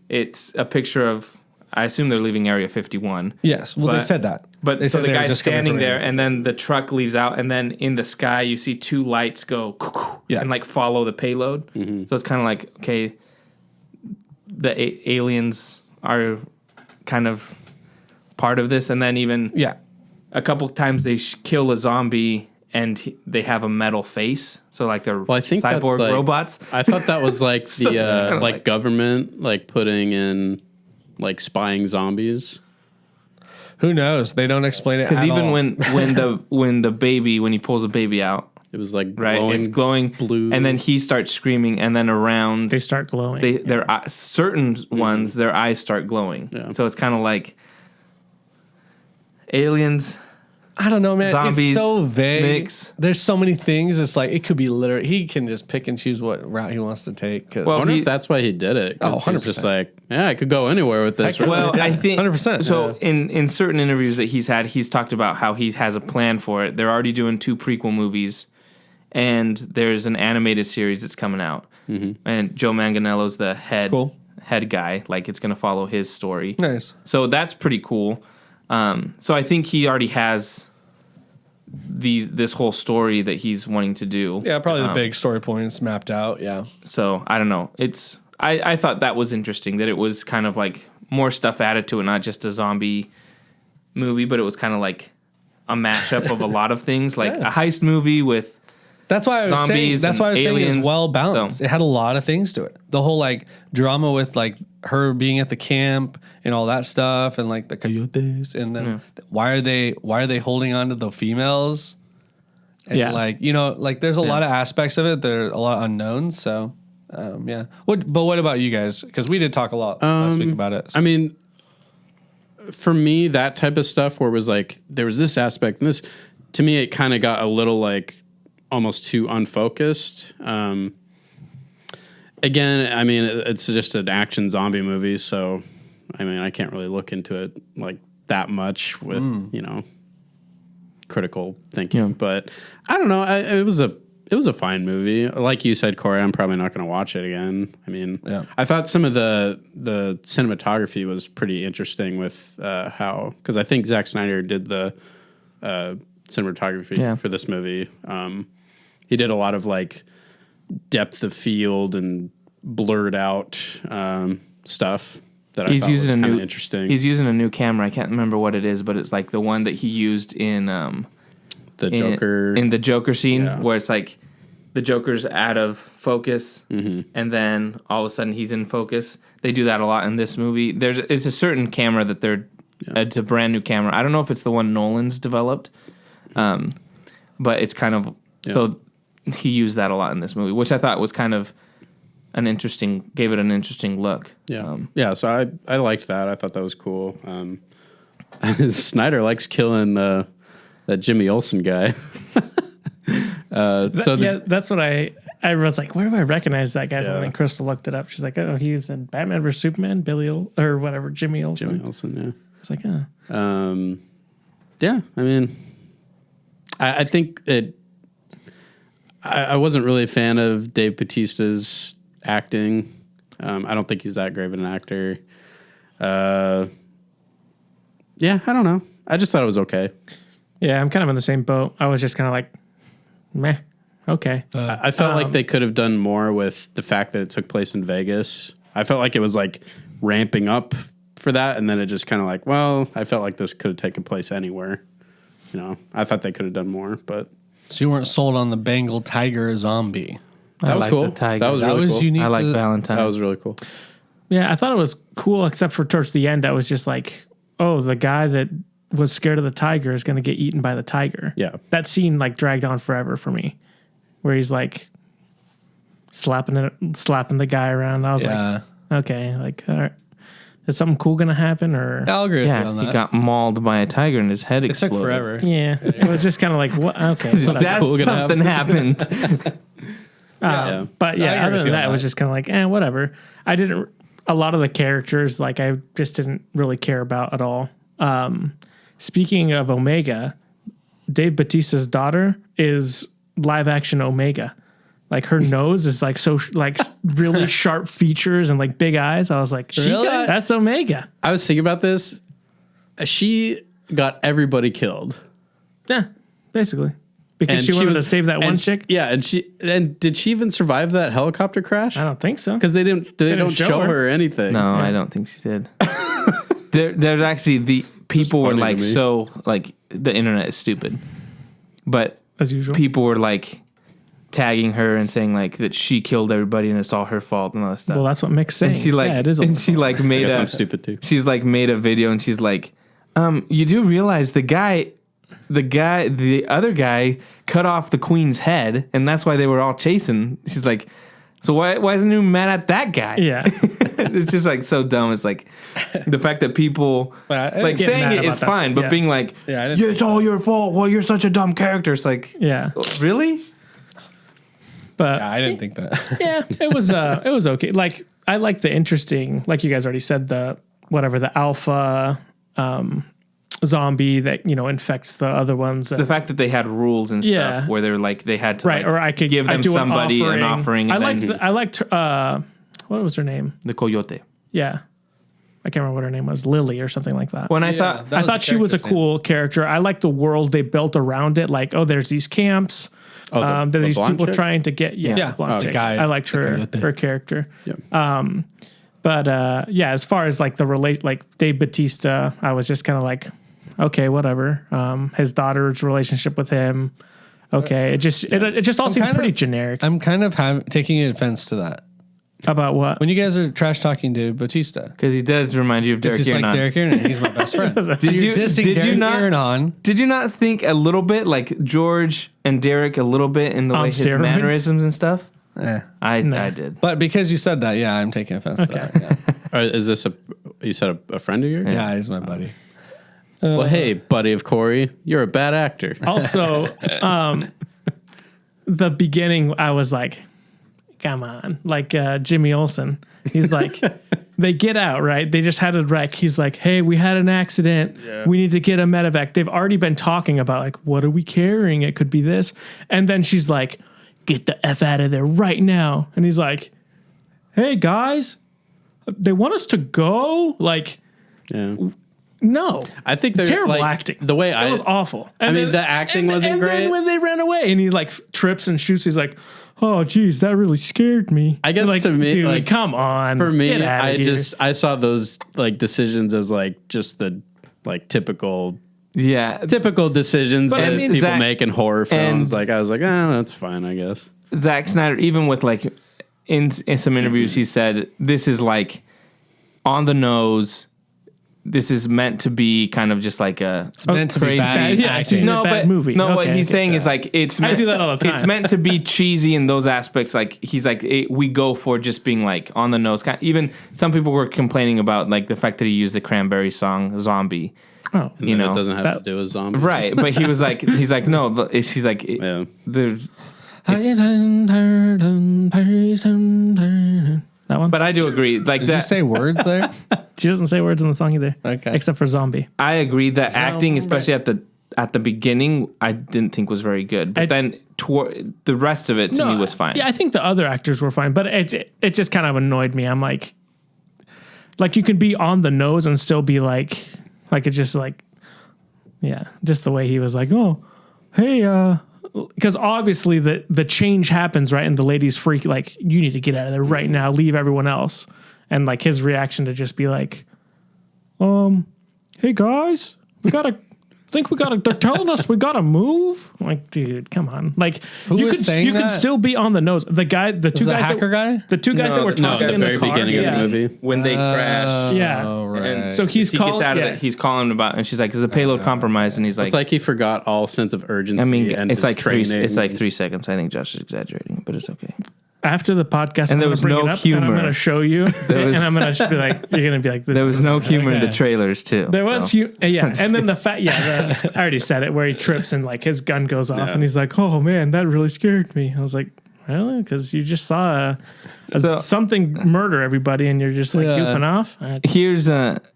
it's a picture of. I assume they're leaving Area 51. Yes. Well, they said that. But they so said the they were guy's just coming standing from there, Area and then the truck leaves out, and then in the sky you see two lights go Yeah. and follow the payload. So it's kind of okay, the aliens are kind of part of this, and then even a couple times they kill a zombie and they have a metal face, so they're I think that's cyborg robots. I thought that was the government putting in spying zombies. Who knows? They don't explain it. Because at even all. when he pulls the baby out, It was right, glowing, it's glowing blue, and then he starts screaming, and then around they start glowing. their certain ones, their eyes start glowing. Yeah. So it's kind of aliens. I don't know, man. Zombies, it's so vague. mix. There's so many things. It's it could be literally. He can just pick and choose what route he wants to take. I Well, wonder if that's why he did it. 'Cause 100%. he's just I could go anywhere with this. Heck, Really. Well, Yeah, I think 100%. So in certain interviews that he's had, he's talked about how he has a plan for it. They're already doing 2 prequel movies, and there's an animated series that's coming out. And Joe Manganiello's the head guy. It's going to follow his story. Nice. So that's pretty cool. So I think he already has this whole story that he's wanting to do. Yeah, probably the big story points mapped out. Yeah. So I don't know. I thought that was interesting that it was kind of more stuff added to it, not just a zombie movie, but it was kind of a mashup of a lot of things, a heist movie with That's why I was saying. zombies That's why I was and saying aliens. it's well balanced. So- It had a lot of things to it. The whole drama with her being at the camp and all that stuff, and the coyotes, and then why are they holding on to the females? And there's a lot of aspects of it. There are a lot of unknowns. So yeah. What about you guys? Because we did talk a lot last week about it. So. I mean, for me, that type of stuff where it was there was this aspect and this, to me, it kind of got a little almost too unfocused. Again, I mean, it's just an action zombie movie, so I mean, I can't really look into it that much with critical thinking. Yeah. But I don't know. It was a fine movie. Like you said, Corey, I'm probably not going to watch it again. I mean, I thought some of the cinematography was pretty interesting with because I think Zack Snyder did the cinematography for this movie. he did a lot of like depth of field and blurred out stuff that I thought was kind of interesting. He's using a new camera. I can't remember what it is, but it's like the one that he used in the Joker in the Joker scene where it's like the Joker's out of focus and then all of a sudden he's in focus. They do that a lot in this movie. It's a certain camera that it's a brand new camera. I don't know if it's the one Nolan's developed, but it's kind of so he used that a lot in this movie, which I thought was kind of gave it an interesting look. Yeah. So I liked that. I thought that was cool. Snyder likes killing that Jimmy Olsen guy. That's what I was like, where do I recognize that guy? And then Crystal looked it up. She's like, oh, he's in Batman vs Superman, or whatever, Jimmy Olsen. Jimmy Olsen, yeah. It's like, oh. Yeah, I mean, I think I wasn't really a fan of Dave Bautista's acting. I don't think he's that great of an actor. I don't know. I just thought it was okay. Yeah, I'm kind of in the same boat. I was just kind of like, meh, okay. I felt like they could have done more with the fact that it took place in Vegas. I felt like it was like ramping up for that, and then it just kind of like, well, I felt like this could have taken place anywhere. You know, I thought they could have done more, but So you weren't sold on the Bengal tiger zombie. that was cool. the tiger. That was really cool. unique. I like to- Valentine. That was really cool. Yeah, I thought it was cool, except for towards the end, I was just like, oh, the guy that was scared of the tiger is going to get eaten by the tiger. Yeah. That scene like dragged on forever for me, where he's like slapping the guy around. I was like, okay, like, all right, is something cool going to happen? Or I'll agree with you Yeah, on he that. got mauled by a tiger and his head It exploded. took forever. yeah, it was just kind of like, what? Okay, whatever. That's cool gonna something happened. But I yeah, agree other with than you that, on it was that. just kind of like, whatever. A lot of the characters, like, I just didn't really care about at all. Speaking of Omega, Dave Bautista's daughter is live action Omega. Like, her nose is like like really sharp features and like big eyes. I was like, Really? that's Omega. I was thinking about this. She got everybody killed. Yeah, basically. Because she wanted to save that one chick. Yeah, and did she even survive that helicopter crash? I don't think so. Because they don't show her anything. No, I don't think she did. There's actually the people were funny like to me. so like the internet is stupid, but As usual. people were like tagging her and saying like that she killed everybody and it's all her fault and all that stuff. Well, that's what Mick's saying. and she like yeah, it is. and she like I made guess a I'm stupid too. she's like made a video and she's like, you do realize the other guy cut off the queen's head and that's why they were all chasing. She's like, so why isn't he mad at that guy? Yeah. It's just like so dumb. It's like the fact that people But I- like Get saying mad it about is that fine, stuff, but yeah. being like, Yeah, I yeah, didn't it's all your fault. Well, you're such a dumb character. It's like, Yeah. really? But I didn't think that. yeah, it was okay. Like, I like the interesting, like you guys already said, the alpha zombie that, infects the other ones. The fact that they had rules and stuff Yeah. where they're like they had to right. like, Or I could give them do somebody an offering. I And liked, what was her name? the coyote. Yeah. I can't remember what her name was. Lily or something like that. When I Yeah, thought that I was thought the she was a character's name. cool character. I like the world they built around it. Like, there's these camps. Oh, There's these blonde people chick? trying to get Yeah. blonde Oh, the chick. guy- I liked her the her character. Yeah. But as far as like Dave Bautista, I was just kind of like, okay, whatever. His daughter's relationship with him, okay. It just all seemed pretty generic. I'm kind of taking offense to that. About what? When you guys are trash talking to Batista, because he does remind you of Derek he's like Aaron. Derek Aaron. He's my best friend. Did you Derek Aaron? Did you not think a little bit like George and Derek a little bit in the On way his steroids? mannerisms and stuff? I Nah. did. But because you said that, yeah, I'm taking offense to that. Yeah, Is this you said a friend of yours? yeah he's my buddy. Well, hey, buddy of Corey, you're a bad actor. Also, the beginning, I was like, come on, like Jimmy Olsen. He's like, they get out, right? They just had a wreck. He's like, hey, we had an accident. Yeah. We need to get a medevac. They've already been talking about like, what are we carrying? It could be this. And then she's like, get the F out of there right now. And he's like, hey guys, they want us to go? Like, Yeah. No. I think they're Terrible like, acting. The way It was awful. I mean, the acting wasn't and great. then when they ran away and he like trips and shoots, he's like, "Oh, geez, that really scared me." I guess like, to me, dude, like, come on. For me, Get outta here. I saw those like decisions as like just the like typical decisions But that I mean, people Zack- make in horror films. and- Like I was like, that's fine, I guess. Zack Snyder, even with like in some interviews, he said this is like on the nose. This is meant to be kind of just like a It's meant to be crazy. bad Yeah, acting. no, bad movie. No, what Okay, he's I get saying is like it's meant, do that all the time. It's meant to be cheesy in those aspects. Like he's like we go for just being like on the nose. Even some people were complaining about like the fact that he used the Cranberry song "Zombie." Oh, And You then know, it doesn't have that- to do with zombies, Right, but he's like no. He's like Yeah. there's. that one. But I do agree. Like Did you that, say words there? She doesn't say words in the song either. Okay. Except for zombie. I agree that acting, especially at the beginning, I didn't think was very good. But then toward the rest of it to me was fine. Yeah, I think the other actors were fine, but it just kind of annoyed me. I'm like you can be on the nose and still be like it's just like, yeah, just the way he was like, oh, hey, because obviously the change happens, right? And the lady's freak, like, you need to get out of there right now, leave everyone else. And like his reaction to just be like, hey guys, they're telling us we gotta move. I'm like, dude, come on. Like you was saying could that? still be on the nose. The two The guys hacker guy? the two guys that were No, talking at the in very the car. beginning yeah. of the movie. When they crash. Yeah. Oh, right. And So he's he called. gets out of yeah. it. He's calling about, and she's like, "Is the payload compromised?" And he's like, It's like he forgot all sense of urgency. "I mean, and it's his like training. It's like 3 seconds. I think Josh is exaggerating, but it's okay." After the podcast, And there I'm was gonna bring no it up, humor. And I'm going to show you, was- and I'm going to just be like, you're going to be like, this There was no humor in the Okay. trailers too. There was, so. yeah, and then the fact, I already said it, where he trips and like his gun goes off, Yeah. and he's like, "Oh man, that really scared me." I was like, "Really?" Because you just saw So- something murder everybody, and you're just like Yeah. goofing off.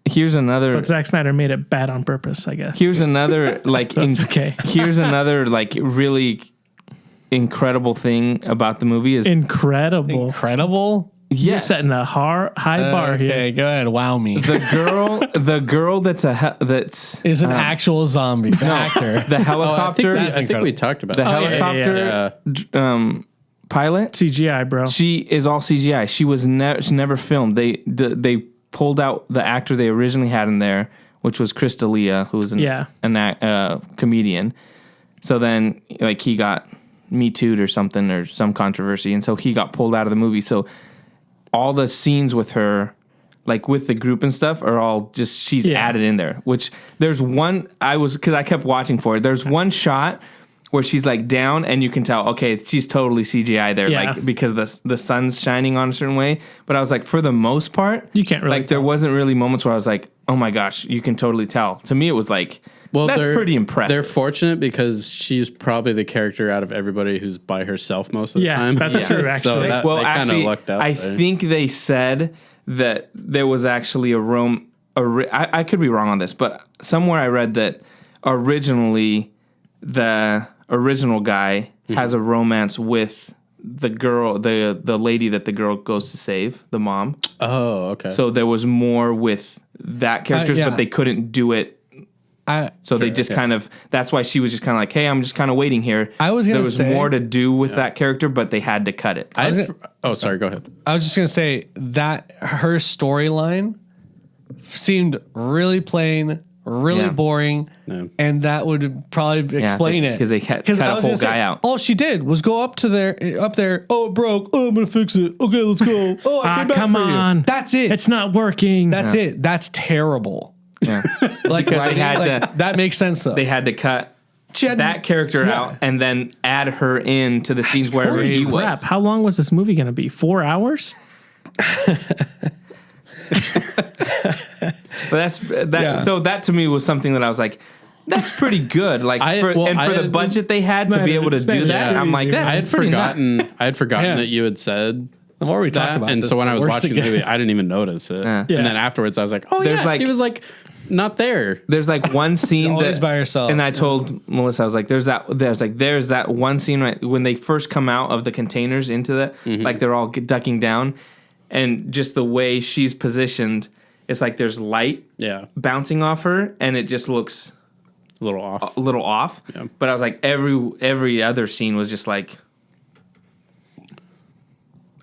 Here's another. But Zack Snyder made it bad on purpose, I guess. Here's another like. That's okay. Here's another like really incredible thing about the movie is Incredible. Incredible. You're yes, setting a high bar here. Okay, go ahead. Wow me. the girl that's Is an actual zombie. The actor. the Oh, helicopter That's I think we incredible. talked about the that. helicopter pilot. CGI, bro. She is all CGI. She never filmed. They pulled out the actor they originally had in there, which was Chris D'Elia, who was a comedian. So then, like, he got Me Too'd or something, or some controversy, and so he got pulled out of the movie. So all the scenes with her, like with the group and stuff, are all just she's added in there. Which there's one because I kept watching for it. There's one shot where she's like down, and you can tell, okay, she's totally CGI there, Yeah. like because the sun's shining on a certain way. But I was like, for the most part, You can't really like there tell. wasn't really moments where I was like, oh my gosh, you can totally tell. To me, it was like, Well, that's they're pretty impressive. They're fortunate because she's probably the character out of everybody who's by herself most of the Yeah, time. that's true, So actually. that, Well, they kind of actually, lucked out I there. think they said that there was actually I could be wrong on this, but somewhere I read that originally the original guy has a romance with the girl, the lady that the girl goes to save, the mom. Oh, okay. So there was more with that characters, yeah. but they couldn't do it. So they just kind of, that's why she was just kind of like, hey, I'm just kind of waiting here. I was gonna there was say- more to do with that character, but they had to cut it. Sorry, go ahead. I was just gonna say that her storyline seemed really plain, really Yeah. boring, Yeah. and that would probably explain it because they cut I a was whole gonna say, guy out. All she did was go up there. Oh, it broke. Oh, I'm gonna fix it. Okay, let's go. Oh, I came back come for on. you. That's it. It's not working. That's it. That's terrible. Yeah. Like, that makes sense though. They had to cut She had- that character Yeah. out and then add her into the scenes where he Crap. was. How long was this movie going to be? 4 hours? But that's that. Yeah. So that to me was something that I was like, that's pretty good. Like, I for the budget they had to be able to do that, I'm like, I had that's pretty nuts. forgotten Yeah. that you had said The more we talk that, about and this, so when the I was worse watching it the movie, gets. I didn't even notice it. Yeah. And then afterwards, I was like, "Oh There's yeah, like- she was like not there." There's like one scene always that, by herself. and I told Melissa, I was like, there's that one scene right when they first come out of the containers into the, like they're all ducking down, and just the way she's positioned, it's like there's light bouncing off her, and it just looks a little off. Yeah. But I was like, every other scene was just like,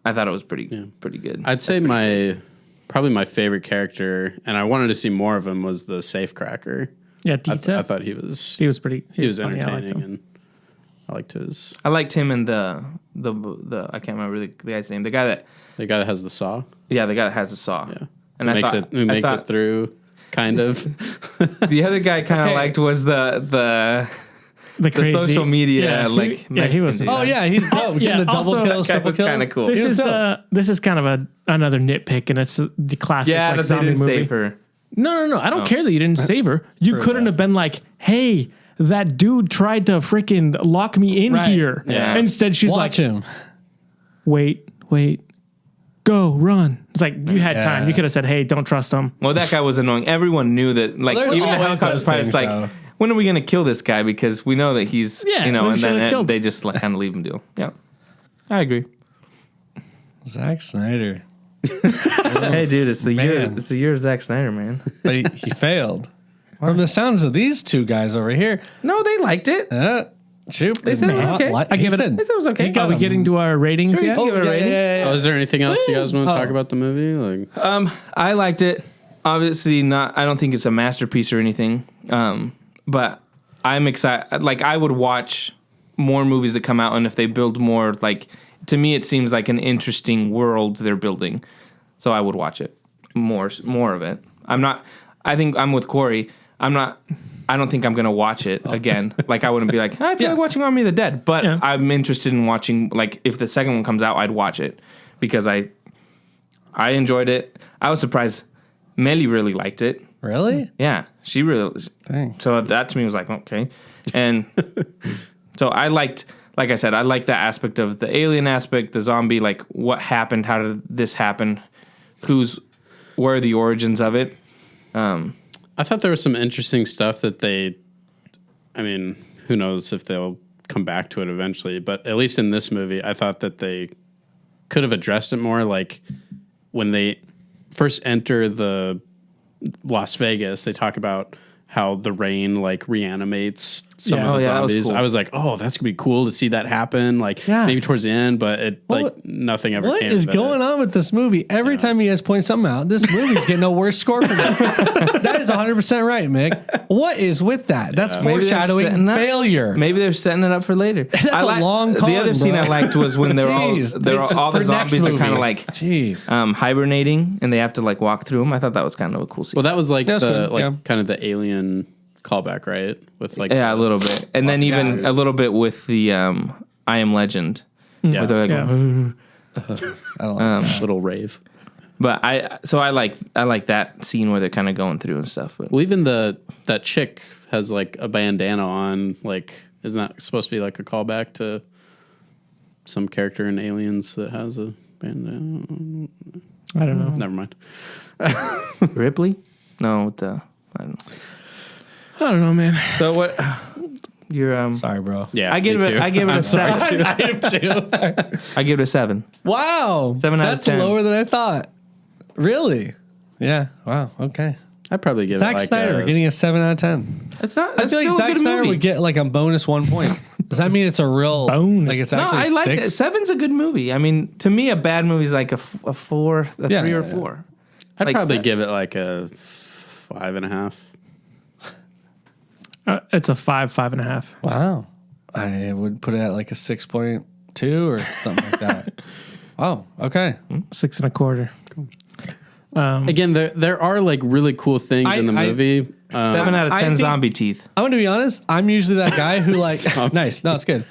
I thought it was pretty good. I'd say probably my favorite character, and I wanted to see more of him, was the safecracker. Yeah, I thought he was pretty. He was funny. entertaining, and I liked his. I liked him and the I can't remember the guy's name. The guy that has the saw. Yeah, the guy that has the saw. Yeah, and who makes it through, kind of. The other guy kind of liked was the crazy, social media he was. Oh yeah, he's dope. Yeah, the double also, kills, triple kills. Kind of cool. This is kind of another nitpick, and it's the classic that zombie they didn't movie. save her. No. I don't care that you didn't save her. You couldn't have been like, hey, that dude tried to freaking lock me in here. Yeah. Instead, she's Watch him. wait, go, run. It's like, you had time. You could have said, hey, don't trust him. Well, that guy was annoying. Everyone knew that. Like, Well, even the always helicopter those pilot's things, like, though. when are we going to kill this guy? Because we know that he's, Yeah, and we should've then killed they him. just like kind of leave him do. Yeah. I agree. Zack Snyder. Hey, dude, it's the year. Man. It's the year of Zack Snyder, man. But he failed. From the sounds of these two guys over here, No, they liked it. Shoop They said it was okay. I give it. They said it was okay. Are we getting to our ratings Sure, you yet? can give it a rating. Oh, is there anything else you guys want to talk about the movie? Like, I liked it. Obviously, not. I don't think it's a masterpiece or anything. But I'm excited. Like, I would watch more movies that come out, and if they build more, like, to me, it seems like an interesting world they're building. So I would watch it more of it. I'm not. I think I'm with Corey. I'm not. I don't think I'm going to watch it again. Like, I wouldn't be like, I feel like watching Army of the Dead. But I'm interested in watching, like, if the second one comes out, I'd watch it. Because I enjoyed it. I was surprised Melly really liked it. Really? Yeah, she really. Dang. So that to me was like, okay. And so I liked, like I said, I liked that aspect of the alien aspect, the zombie, like, what happened, how did this happen, where are the origins of it. I thought there was some interesting stuff that I mean, who knows if they'll come back to it eventually, but at least in this movie, I thought that they could have addressed it more. Like, when they first enter the Las Vegas, they talk about how the rain, like, reanimates some of the that was zombies. cool. I was like, oh, that's gonna be cool to see that happen. Like, maybe towards the end, but nothing ever What came is of going on with this movie? Every time you guys point something out, this movie's getting a worse score for me. That is 100% right, Mick. What is with that? That's Maybe they're foreshadowing setting up- failure. Maybe they're setting it up for later. That's a long con, The other scene bro. I liked was when Jeez, it's all the for next zombies are kind movie. of like Jeez. hibernating, and they have to like walk through them. I thought that was kind of a cool scene. Well, that was like That's good, yeah. kind of the alien callback, right? With like Yeah, a little bit, and then even a little bit with the I Am Legend. Yeah. Where they're like, I don't like little rave. but I like that scene where they're kind of going through and stuff. But Well, even that chick has like a bandana on. Like, isn't that supposed to be like a callback to some character in Aliens that has a bandana? I don't know. Never mind. Ripley, no, I don't know. I don't know, man. So what? You're Sorry, bro. Yeah, I give me it. too. I give it I'm a sorry, 7. too. I am too. I give it a 7. Wow. 7 out of That's 10. lower than I thought. Really? Yeah. Wow. Okay. I'd probably give Zack it like Snyder getting a 7 out of 10. It's not. I That's feel like still a Zack good Snyder movie. would get like a bonus 1 point. Does that mean it's a real Bonus. Like it's No, actually I like 6? it. 7's a good movie. I mean, to me, a bad movie is like a 4, a 3 or Yeah. 4. I'd like probably that. give it like a 5.5. It's a 5, 5.5. Wow. I would put it at like a 6.2 or something like that. Oh, okay. 6.25. Again, there are like really cool things in the movie. 7 out of 10 I think- zombie teeth. I'm going to be honest. I'm usually that guy who like, nice. No, it's good.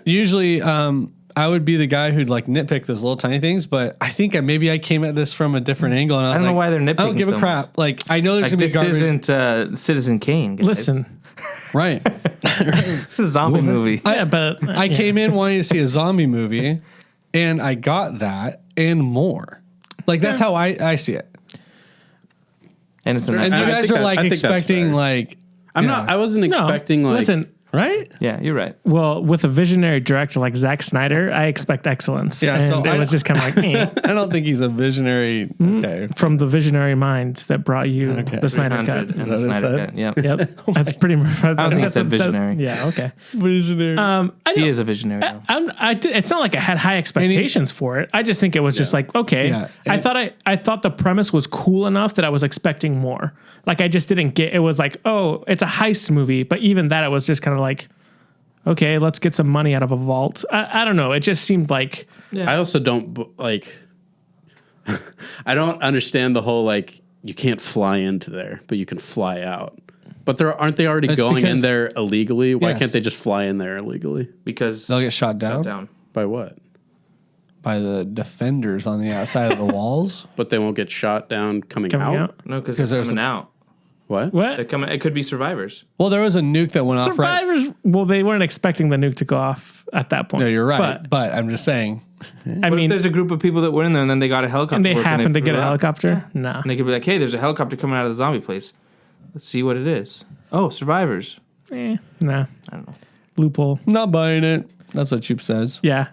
Usually, I would be the guy who'd like nitpick those little tiny things, but I think maybe I came at this from a different angle. And I was don't know like, why they're I don't nitpicking give a so crap. Like, I know there's Like, going to be this garbage. isn't Citizen Kane. Guys. Listen. Right. This is a zombie movie. Yeah, but I came in wanting to see a zombie movie, and I got that and more. Like, that's how I see it. And it's a And I you guys think are that- like I think that's expecting fair. like I wasn't no, expecting like listen. right? Yeah, you're right. Well, with a visionary director like Zack Snyder, I expect excellence. Yeah, and so it was just kind of like, I don't think he's a visionary. Okay. from the visionary mind that brought you the Snyder 300 Cut. and the Is that what it Snyder said? Cut. Yep. Yep, that's pretty much. I don't think it's a that's- visionary. Yeah, okay. Visionary. I He don't- is a visionary. Though. it's not like I had high expectations for it. I just think it was just like, okay. Yeah. I thought the premise was cool enough that I was expecting more. Like I just didn't get. It was like, oh, it's a heist movie, but even that, it was just kind of like, okay, let's get some money out of a vault. I don't know. It just seemed like I also don't like. I don't understand the whole like you can't fly into there, but you can fly out. But aren't they already It's going in because- there illegally? Why Yes. can't they just fly in there illegally? Because They'll get shot down, down. By what? by the defenders on the outside of the walls. But they won't get shot down coming coming out. No, because 'Cause they're there's coming out. What? They're What? coming. It could be survivors. Well, there was a nuke that went off. Right. Survivors. Well, they weren't expecting the nuke to go off at that point. No, you're right. But But I'm just saying. I What mean, if there's a group of people that were in there and then they got a helicopter and they work happened to get flew a out? helicopter. No. And they could be like, hey, there's a helicopter coming out of the zombie place. Let's see what it is. Oh, survivors. Nah. I don't know. Loophole. Not buying it. That's what Choop says. Yeah.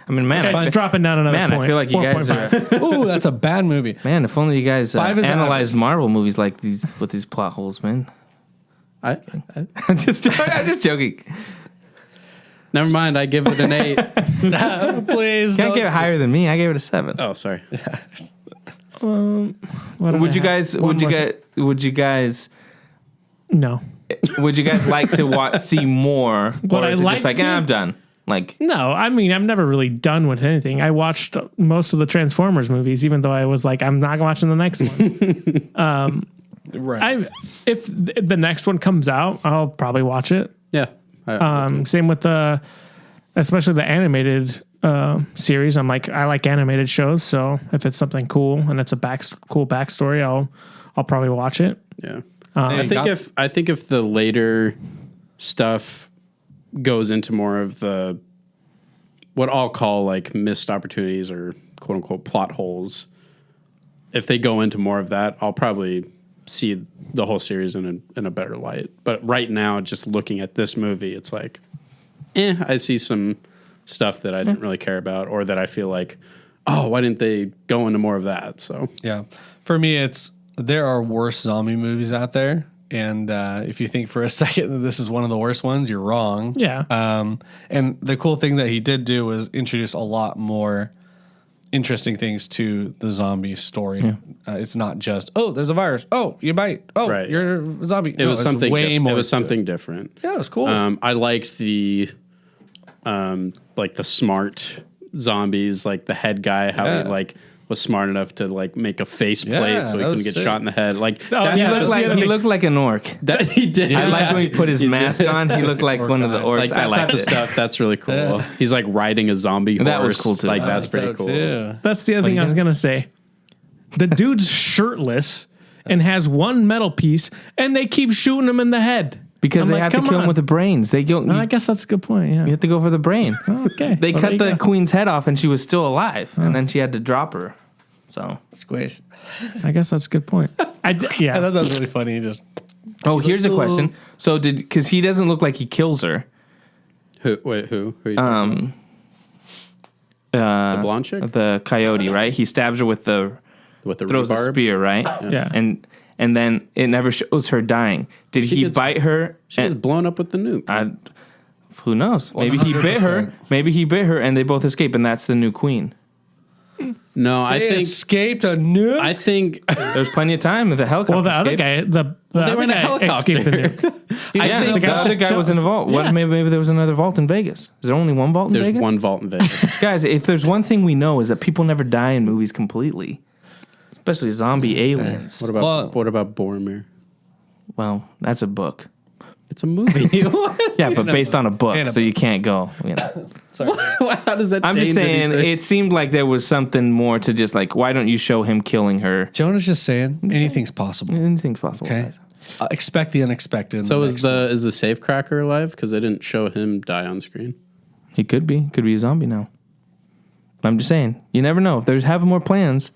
I mean, man, Okay, it's dropping down another man, point. I feel like you guys 4.5. are. Ooh, that's a bad movie. Man, if only you guys Five is analyzed Marvel movies like these with these plot holes, man. I I'm just joking. never mind. I give it an 8. Please. Can't get higher than me. I gave it a 7. Oh, sorry. What did Would I you have? guys? One Would you more guys? Would you guys? No. Would you guys like to see more, Would or I is it like just like to? I'm done? Like No, I mean, I'm never really done with anything. I watched most of the Transformers movies, even though I was like, I'm not watching the next one. Right. If the next one comes out, I'll probably watch it. Yeah. Same with especially the animated series. I'm like, I like animated shows, so if it's something cool and it's a cool backstory, I'll probably watch it. Yeah. Hey, I think if the later stuff goes into more of the what I'll call like missed opportunities or quote unquote plot holes, if they go into more of that, I'll probably see the whole series in a better light. But right now, just looking at this movie, it's like, I see some stuff that I didn't really care about, or that I feel like, oh, why didn't they go into more of that? So Yeah. For me, there are worse zombie movies out there. And if you think for a second that this is one of the worst ones, you're wrong. Yeah. And the cool thing that he did do was introduce a lot more interesting things to the zombie story. Yeah. It's not just, oh, there's a virus. Oh, you bite. Oh, Right. you're a zombie. it was something way more. It was to something different. Yeah, it was cool. I liked the smart zombies, like the head guy, how Yeah. he like was smart enough to like make a face plate Yeah, so he that couldn't was get sick. shot in the head. Like Oh, that, yeah, he that looked was- like an orc. that he did. I liked when he put his mask on. He looked like one of the orcs. Like I that liked type of it. stuff. That's really cool. He's like riding a zombie horse. That was cool, too. Like That that's was pretty dope, cool. too. That's the other thing I was going to say. The dude's shirtless and has one metal piece, and they keep shooting him in the head. Because I'm they like, have to come kill him on. with the brains. They go. I guess that's a good point. Yeah. You have to go for the brain. Okay. They Well, cut there the you go. queen's head off, and she was still alive, and then she had to drop her. So, Squish. I guess that's a good point. I Yeah. thought that was really funny. He just here's a question. So, because he doesn't look like he kills her. Who? Wait, who? Who are you talking about? The blonde chick The coyote, right? He stabs her with the with the throws the rebarb. spear, right? Yeah. And then it never shows her dying. Did he gets- bite her? She was blown up with the nuke. Who knows? Maybe he bit her. 100%. Maybe he bit her, and they both escape, and that's the new queen. No, I they think. escaped a nuke. I think. There's plenty of time. The helicopter. Well, the other escaped. guy, the they were other in a guy helicopter. escaped the nuke. Yeah, think the other guy was in a vault. What? Yeah. Maybe there was another vault in Vegas. Is there only one vault in There's Vegas? one vault in Vegas. Guys, if there's one thing we know is that people never die in movies completely, especially zombie aliens. What about Boromir? Well, that's a book. It's a movie. Yeah, but based on a book, And a so you can't go. You know. How does that? I'm just change saying, anything? it seemed like there was something more to just like, why don't you show him killing her? Jonah's just saying anything's possible. Anything's possible. Okay. Guys. Expect the unexpected. in So the is next the safecracker alive? Because they didn't show him die on screen. He could be a zombie now. I'm just saying, you never know. If there's having more plans.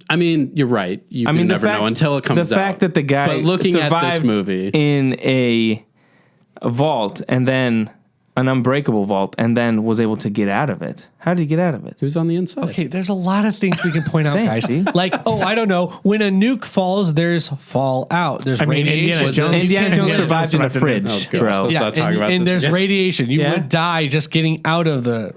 I mean, you're right. You never know until it comes out. The fact that the guy But looking at this survived movie, in a a vault and then an unbreakable vault and then was able to get out of it. How did he get out of it? He was on the inside. Okay, there's a lot of things we can point out, Same, guys. see? Like, I don't know. When a nuke falls, there's fallout. There's radiation. Indiana Jones survived in a fridge, Oh, God. bro. Let's Yeah, not talk about and this there's again. radiation. You Yeah. would die just getting out of the.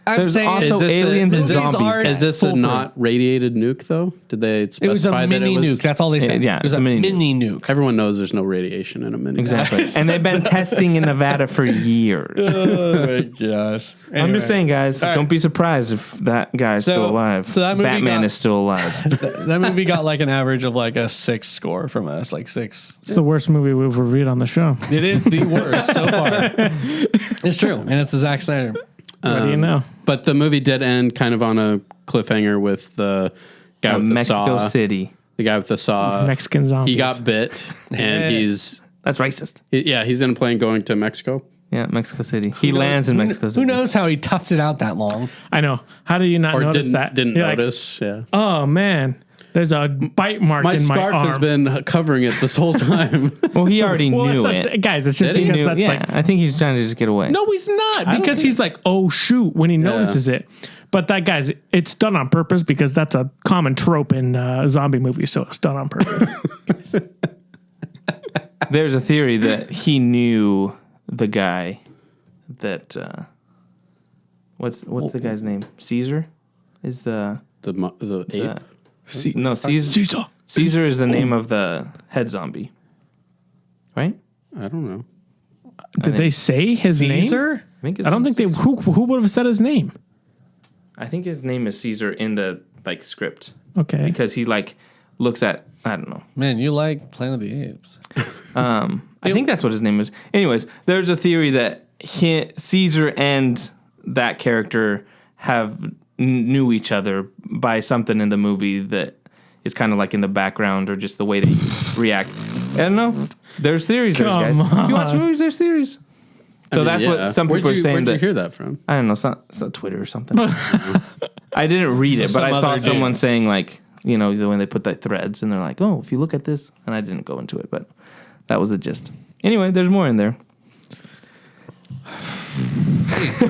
I'm There's saying also Is this aliens and is this- zombies. are- guys. Is this a Foolproof. not radiated nuke though? Did they it was a specify that mini it was? nuke. That's all they said. Yeah, it was it's a a mini mini nuke. Everyone knows there's no radiation in a mini. Exactly. And they've been testing in Nevada for years. Oh my gosh! I'm just saying, guys, All right. don't be surprised if that guy's still alive. so that movie Batman got- is still alive. That movie got like an average of like a 6 score from us, like 6. It's the worst movie we've reviewed on the show. It is the worst so far. It's true, and it's a Zack Snyder. What do you know? But the movie did end kind of on a cliffhanger with the guy with the Mexico saw. City. The guy with the saw. Mexican zombies. He got bit, and he's That's racist. he's in a plane going to Mexico. Yeah, Mexico City. He lands in Mexico City. Who knows how he toughed it out that long? I know. How do you not Or notice that? didn't You're like, notice. Yeah. oh man, there's a bite mark My in my scarf arm. has been covering it this whole time. Well, he already well, knew that's- it. guys. It's just Did he? because Knew- that's yeah, like I think he's trying to just get away. no, he's not don't because think- he's like, oh shoot, when he notices it. But that guy's, it's done on purpose because that's a common trope in zombie movies. So it's done on purpose. There's a theory that he knew the guy that what's the guy's name? Caesar is the the ape. no Caesar. Caesar is the name of the head zombie, right? I don't know. Did they say his name? Caesar? I think his I don't name think is they. Who would have said his name? I think his name is Caesar in the script Okay. because he looks at I don't know. Man, you like Planet of the Apes. I think that's what his name is. Anyways, there's a theory that Caesar and that character knew each other by something in the movie that is kind of like in the background or just the way they react. I don't know. There's theories, there, guys. Come If you watch movies, there's theories. So that's what some people are saying. Where'd you That hear that from? I don't know. It's not Twitter or something. I didn't read it, but I saw someone saying when they put that threads and they're like, oh, if you look at this, and I didn't go into it, but that was the gist. Anyway, there's more in there.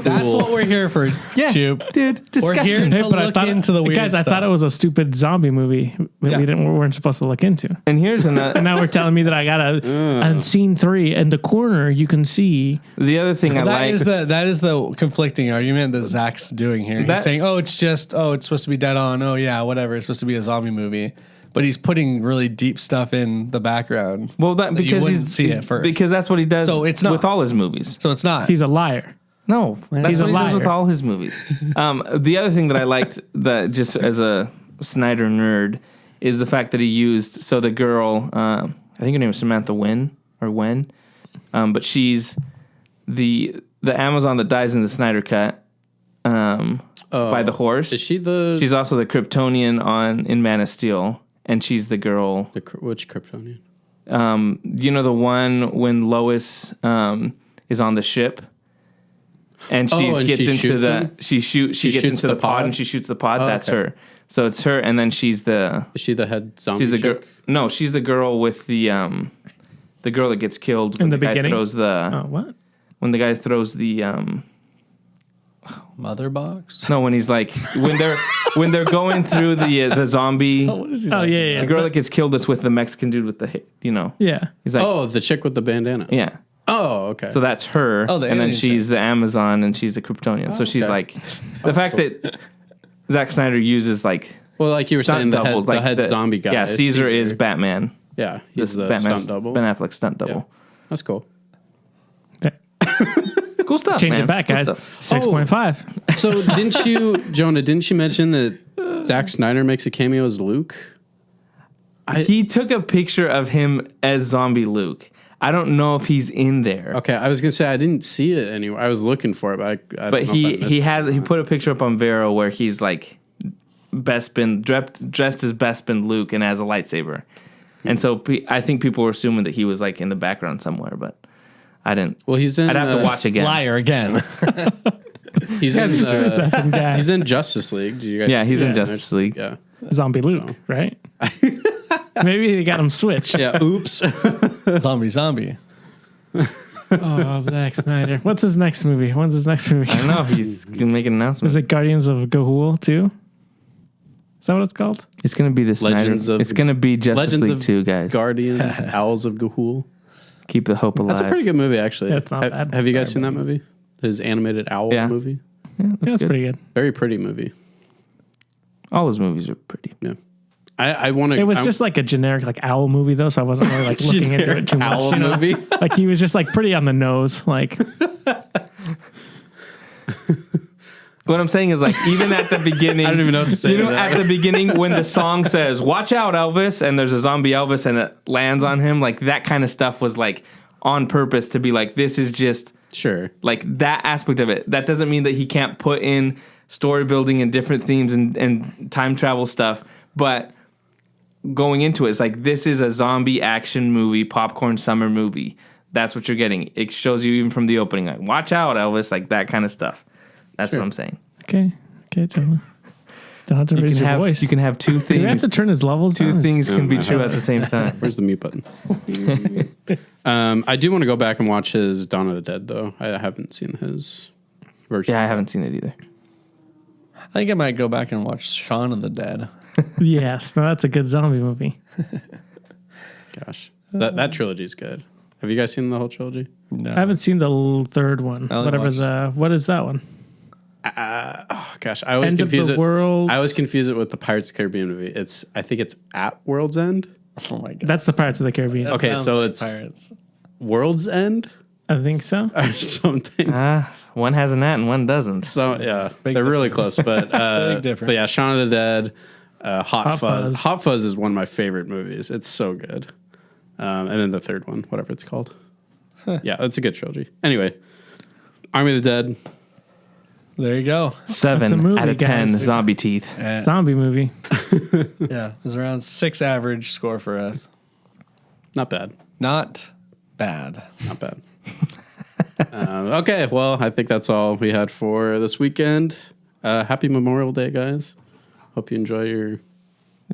That's what we're here for, Yeah, Jupe. dude. We're here Discussion. to But I look thought into the weird guys. I stuff. thought it was a stupid zombie movie that Yeah. we weren't supposed to look into. And here's another. And now we're telling me that I got on scene 3 in the corner. You can see. The other thing I That is the conflicting argument that Zach's doing here. He's That- saying, it's supposed to be dead on. Oh yeah, whatever. It's supposed to be a zombie movie. But he's putting really deep stuff in the background. well, that you because wouldn't he's see it first. because that's what he does. So it's not- with all his movies. So it's not. He's a liar. No, that's He's what a he does with liar. all his movies. The other thing that I liked, that just as a Snyder nerd, is the fact that he used the girl. I think her name was Samantha Wen, but she's the Amazon that dies in the Snyder cut by the horse. Is she the? She's also the Kryptonian in Man of Steel, and she's the girl. Which Kryptonian? The one when Lois is on the ship. And she and gets she into shoots the him? she gets shoots into the the pod pod? and she shoots the pod. Oh, That's okay. her. So it's her, and then she's the Is she the head zombie? she's the girl. chick? No, she's the girl with the girl that gets killed when In the guy beginning? throws the Oh, what? when the guy throws the Mother box. no when he's like when they're going through the zombie. What is he Oh, yeah. The girl that gets killed is with the Mexican dude with the Yeah. he's like Oh, the chick with the bandana. yeah. Oh, okay. So that's her, Oh, the and then alien she's the Amazon, and she's the Kryptonian. So she's okay. like, the fact that Zack Snyder uses well, like you were saying, stunt the doubles, head zombie guy. Yeah, is Caesar is Batman. Yeah, he's the Batman's stunt double. Ben Affleck's stunt double. Yeah. That's cool. Cool stuff. Change man. it back, Cool guys. stuff. 6.5. So Jonah, didn't you mention that Zack Snyder makes a cameo as Luke? He took a picture of him as zombie Luke. I don't know if he's in there. Okay, I was gonna say I didn't see it anywhere. I was looking for it, but I But don't know if I missed it. he put a picture up on Vero where he's like dressed as Bespin Luke and has a lightsaber. And so I think people were assuming that he was like in the background somewhere, but I didn't. Well, he's in. I'd have to watch again. Liar again. He's in. Second guy. He's in Justice League. Did you guys? Yeah, he's in Yeah, Justice League. Yeah. Zombie Luke, right? Maybe they got him switched. Yeah. Oops. Zombie. Oh, Zack Snyder. What's his next movie? When's his next movie? I don't know. He's gonna make an announcement. Is it Guardians of Gahul too? Is that what it's called? It's gonna be the Snyder. It's gonna be Justice Legends League of 2, guys. Guardians, Owls of Gahul. Keep the hope alive. That's a pretty good movie, actually. Yeah, it's not bad. Have you guys seen that movie? His animated owl movie. Yeah, Yeah, that's good. pretty good. Very pretty movie. All his movies are pretty. Yeah. I want to. It was just like a generic like owl movie though, so I wasn't really like looking into it too much. Owl You know? movie. Like he was just like pretty on the nose. Like What I'm saying is, like, even at the beginning, I don't even know what to say. you know, to that. at the beginning when the song says "Watch out, Elvis," and there's a zombie Elvis and it lands on him, like that kind of stuff was like on purpose to be like, this is just Sure. like that aspect of it. That doesn't mean that he can't put in story building and different themes and time travel stuff, but going into it, it's like, this is a zombie action movie, popcorn summer movie. That's what you're getting. It shows you even from the opening, like, watch out, Elvis, like that kind of stuff. That's what I'm saying. okay, gentlemen. Don't have to raise your voice. You can have two Do we have things. to turn his levels Two down? things can be true at the same time. Where's the mute button? I do want to go back and watch his Dawn of the Dead, though. I haven't seen his version. Yeah, I haven't seen it either. I think I might go back and watch Shaun of the Dead. Yes, no, that's a good zombie movie. Gosh, that trilogy is good. Have you guys seen the whole trilogy? No. I haven't seen the third one. only Whatever watched- what is that one? Gosh, I always End of confuse the it. World. I always confuse it with the Pirates of the Caribbean movie. I think it's at World's End. Oh my god. That's the Pirates of the Caribbean. Okay, Sounds so like it's Pirates. World's End I think so. or something. One has an at and one doesn't. So yeah, Big they're really close, but Big difference. But yeah, Shaun of the Dead, Hot Fuzz. Fuzz. Hot Fuzz is one of my favorite movies. It's so good. And then the third one, whatever it's called. Yeah, it's a good trilogy. Anyway, Army of the Dead. There you go. 7 a movie, out of 10 guys. zombie teeth. Zombie movie. Yeah, it was around 6 average score for us. Not bad. Not bad. Not bad. Okay, well, I think that's all we had for this weekend. Happy Memorial Day, guys. Hope you enjoy your...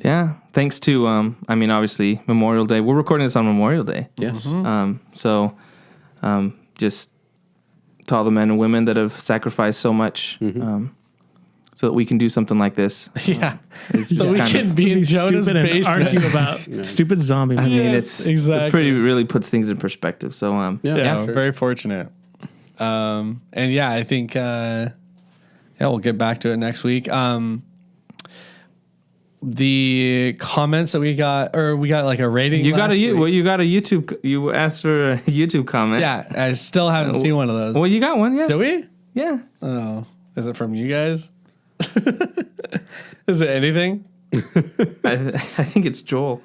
Yeah. Thanks to, obviously, Memorial Day. We're recording this on Memorial Day. Yes. Just to all the men and women that have sacrificed so much so that we can do something like this. Yeah. So we kind can be in Be Jonah's stupid and basement. argue about stupid zombie movies. Yes, exactly. It pretty really puts things in perspective. So, Yeah, sure. very fortunate. And yeah, I think we'll get back to it next week. The comments that we got like a rating. You got last week. you got a YouTube. You asked for a YouTube comment. Yeah, I still haven't seen one of those. Well, you got one. Yeah. Do we? Yeah. Oh, is it from you guys? Is it anything? I think it's Joel.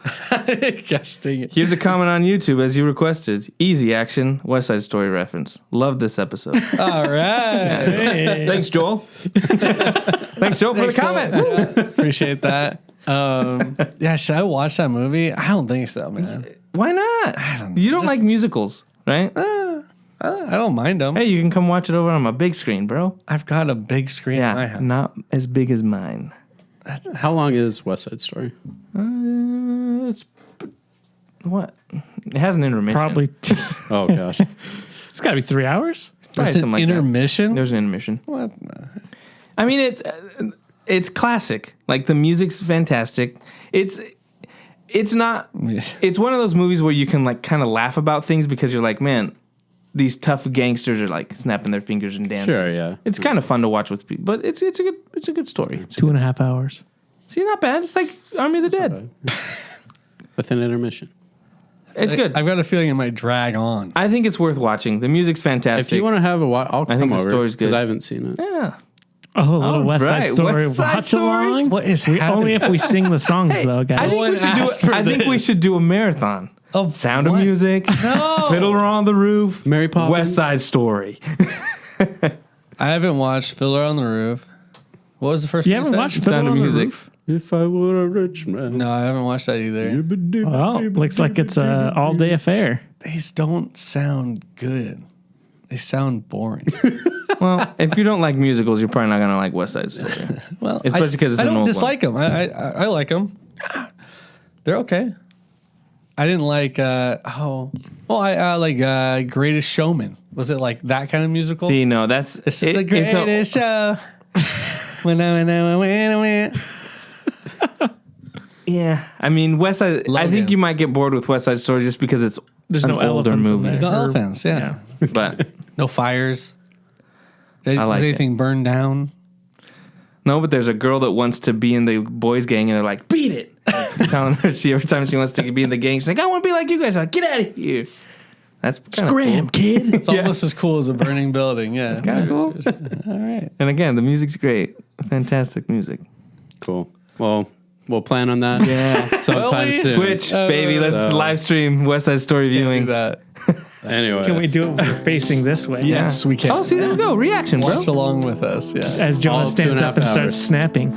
Gosh dang it. Here's a comment on YouTube as you requested. Easy action, West Side Story reference. Love this episode. All right. Hey. Thanks, Joel. Thanks, Joel, for the comment. Yeah, appreciate that. Yeah, should I watch that movie? I don't think so, man. Why not? You don't like musicals, right? I don't mind them. Hey, you can come watch it over on my big screen, bro. I've got a big screen in my Yeah, house. not as big as mine. How long is West Side Story? What? It has an intermission. Probably. Oh, gosh. It's got to be 3 hours. Probably Is it something like that. intermission? There's an intermission. What? I mean, it's classic. Like, the music's fantastic. It's not. It's one of those movies where you can like kind of laugh about things because you're like, man, these tough gangsters are like snapping their fingers and dancing. Sure, yeah. It's kind of fun to watch with people, but it's a good story. 2.5 hours. See, not bad. It's like Army of the Dead. With an intermission. It's good. I've got a feeling it might drag on. I think it's worth watching. The music's fantastic. If you want to have a watch, I'll come think the over story's good. because I haven't seen it. yeah. Oh, a little West Side right, Story West Side watch Story? along. What is Only happening? if we sing the songs, though, guys. I think we one should do. asked for I think we this. should do a marathon. Of Sound of what? Music, Fiddler on the Roof, Mary Poppins. West Side Story. I haven't watched Fiddler on the Roof. What was the first You one haven't said? watched Fiddler Sound of on the Music. Roof? If I were a rich man. No, I haven't watched that either. Well, looks like it's a all-day affair. These don't sound good. They sound boring. Well, if you don't like musicals, you're probably not gonna like West Side Story. Well, Especially 'cause it's I an don't old dislike them. I like them. They're okay. I didn't like. I like Greatest Showman. Was it like that kind of musical? See, no, that's This is the greatest show. When I went. Yeah, I mean, West Side. I Logan. think you might get bored with West Side Story just because it's There's an no older elephants in movie. there. No Or- elephants. Yeah. But No fires. Did like it. anything burn down? no, but there's a girl that wants to be in the boys' gang, and they're like, "Beat it!" Telling her every time she wants to be in the gang, she's like, "I want to be like you guys." I'm like, get out of here. That's kind of Scram, cool. kid. It's almost as cool as a burning building. Yeah. It's Kind of cool. All right. And again, the music's great. Fantastic music. Cool. Well, we'll plan on that. Yeah. Sometime Will we? soon. Twitch, baby. Let's So- live stream West Side Story Do viewing. that. Anyway. Can we do it if we're facing this way? Yes, we can. Oh, see, there we go. Reaction, bro. Watch along with us. Yeah. As Jonah All stands 2.5 up and starts hours. snapping.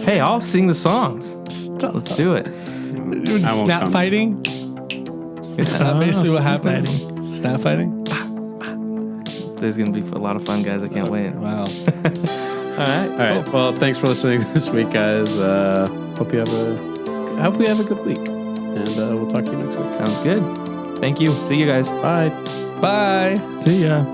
Hey, I'll sing the songs. Let's do it. I won't Snap come. fighting. Is that basically what snap happened? Snap fighting. There's going to be a lot of fun, guys. I can't wait. Wow. All right. All right. Well, thanks for listening this week, guys. Hope we have a good week, and we'll talk to you next week. Sounds good. Thank you. See you guys. Bye. Bye. See ya.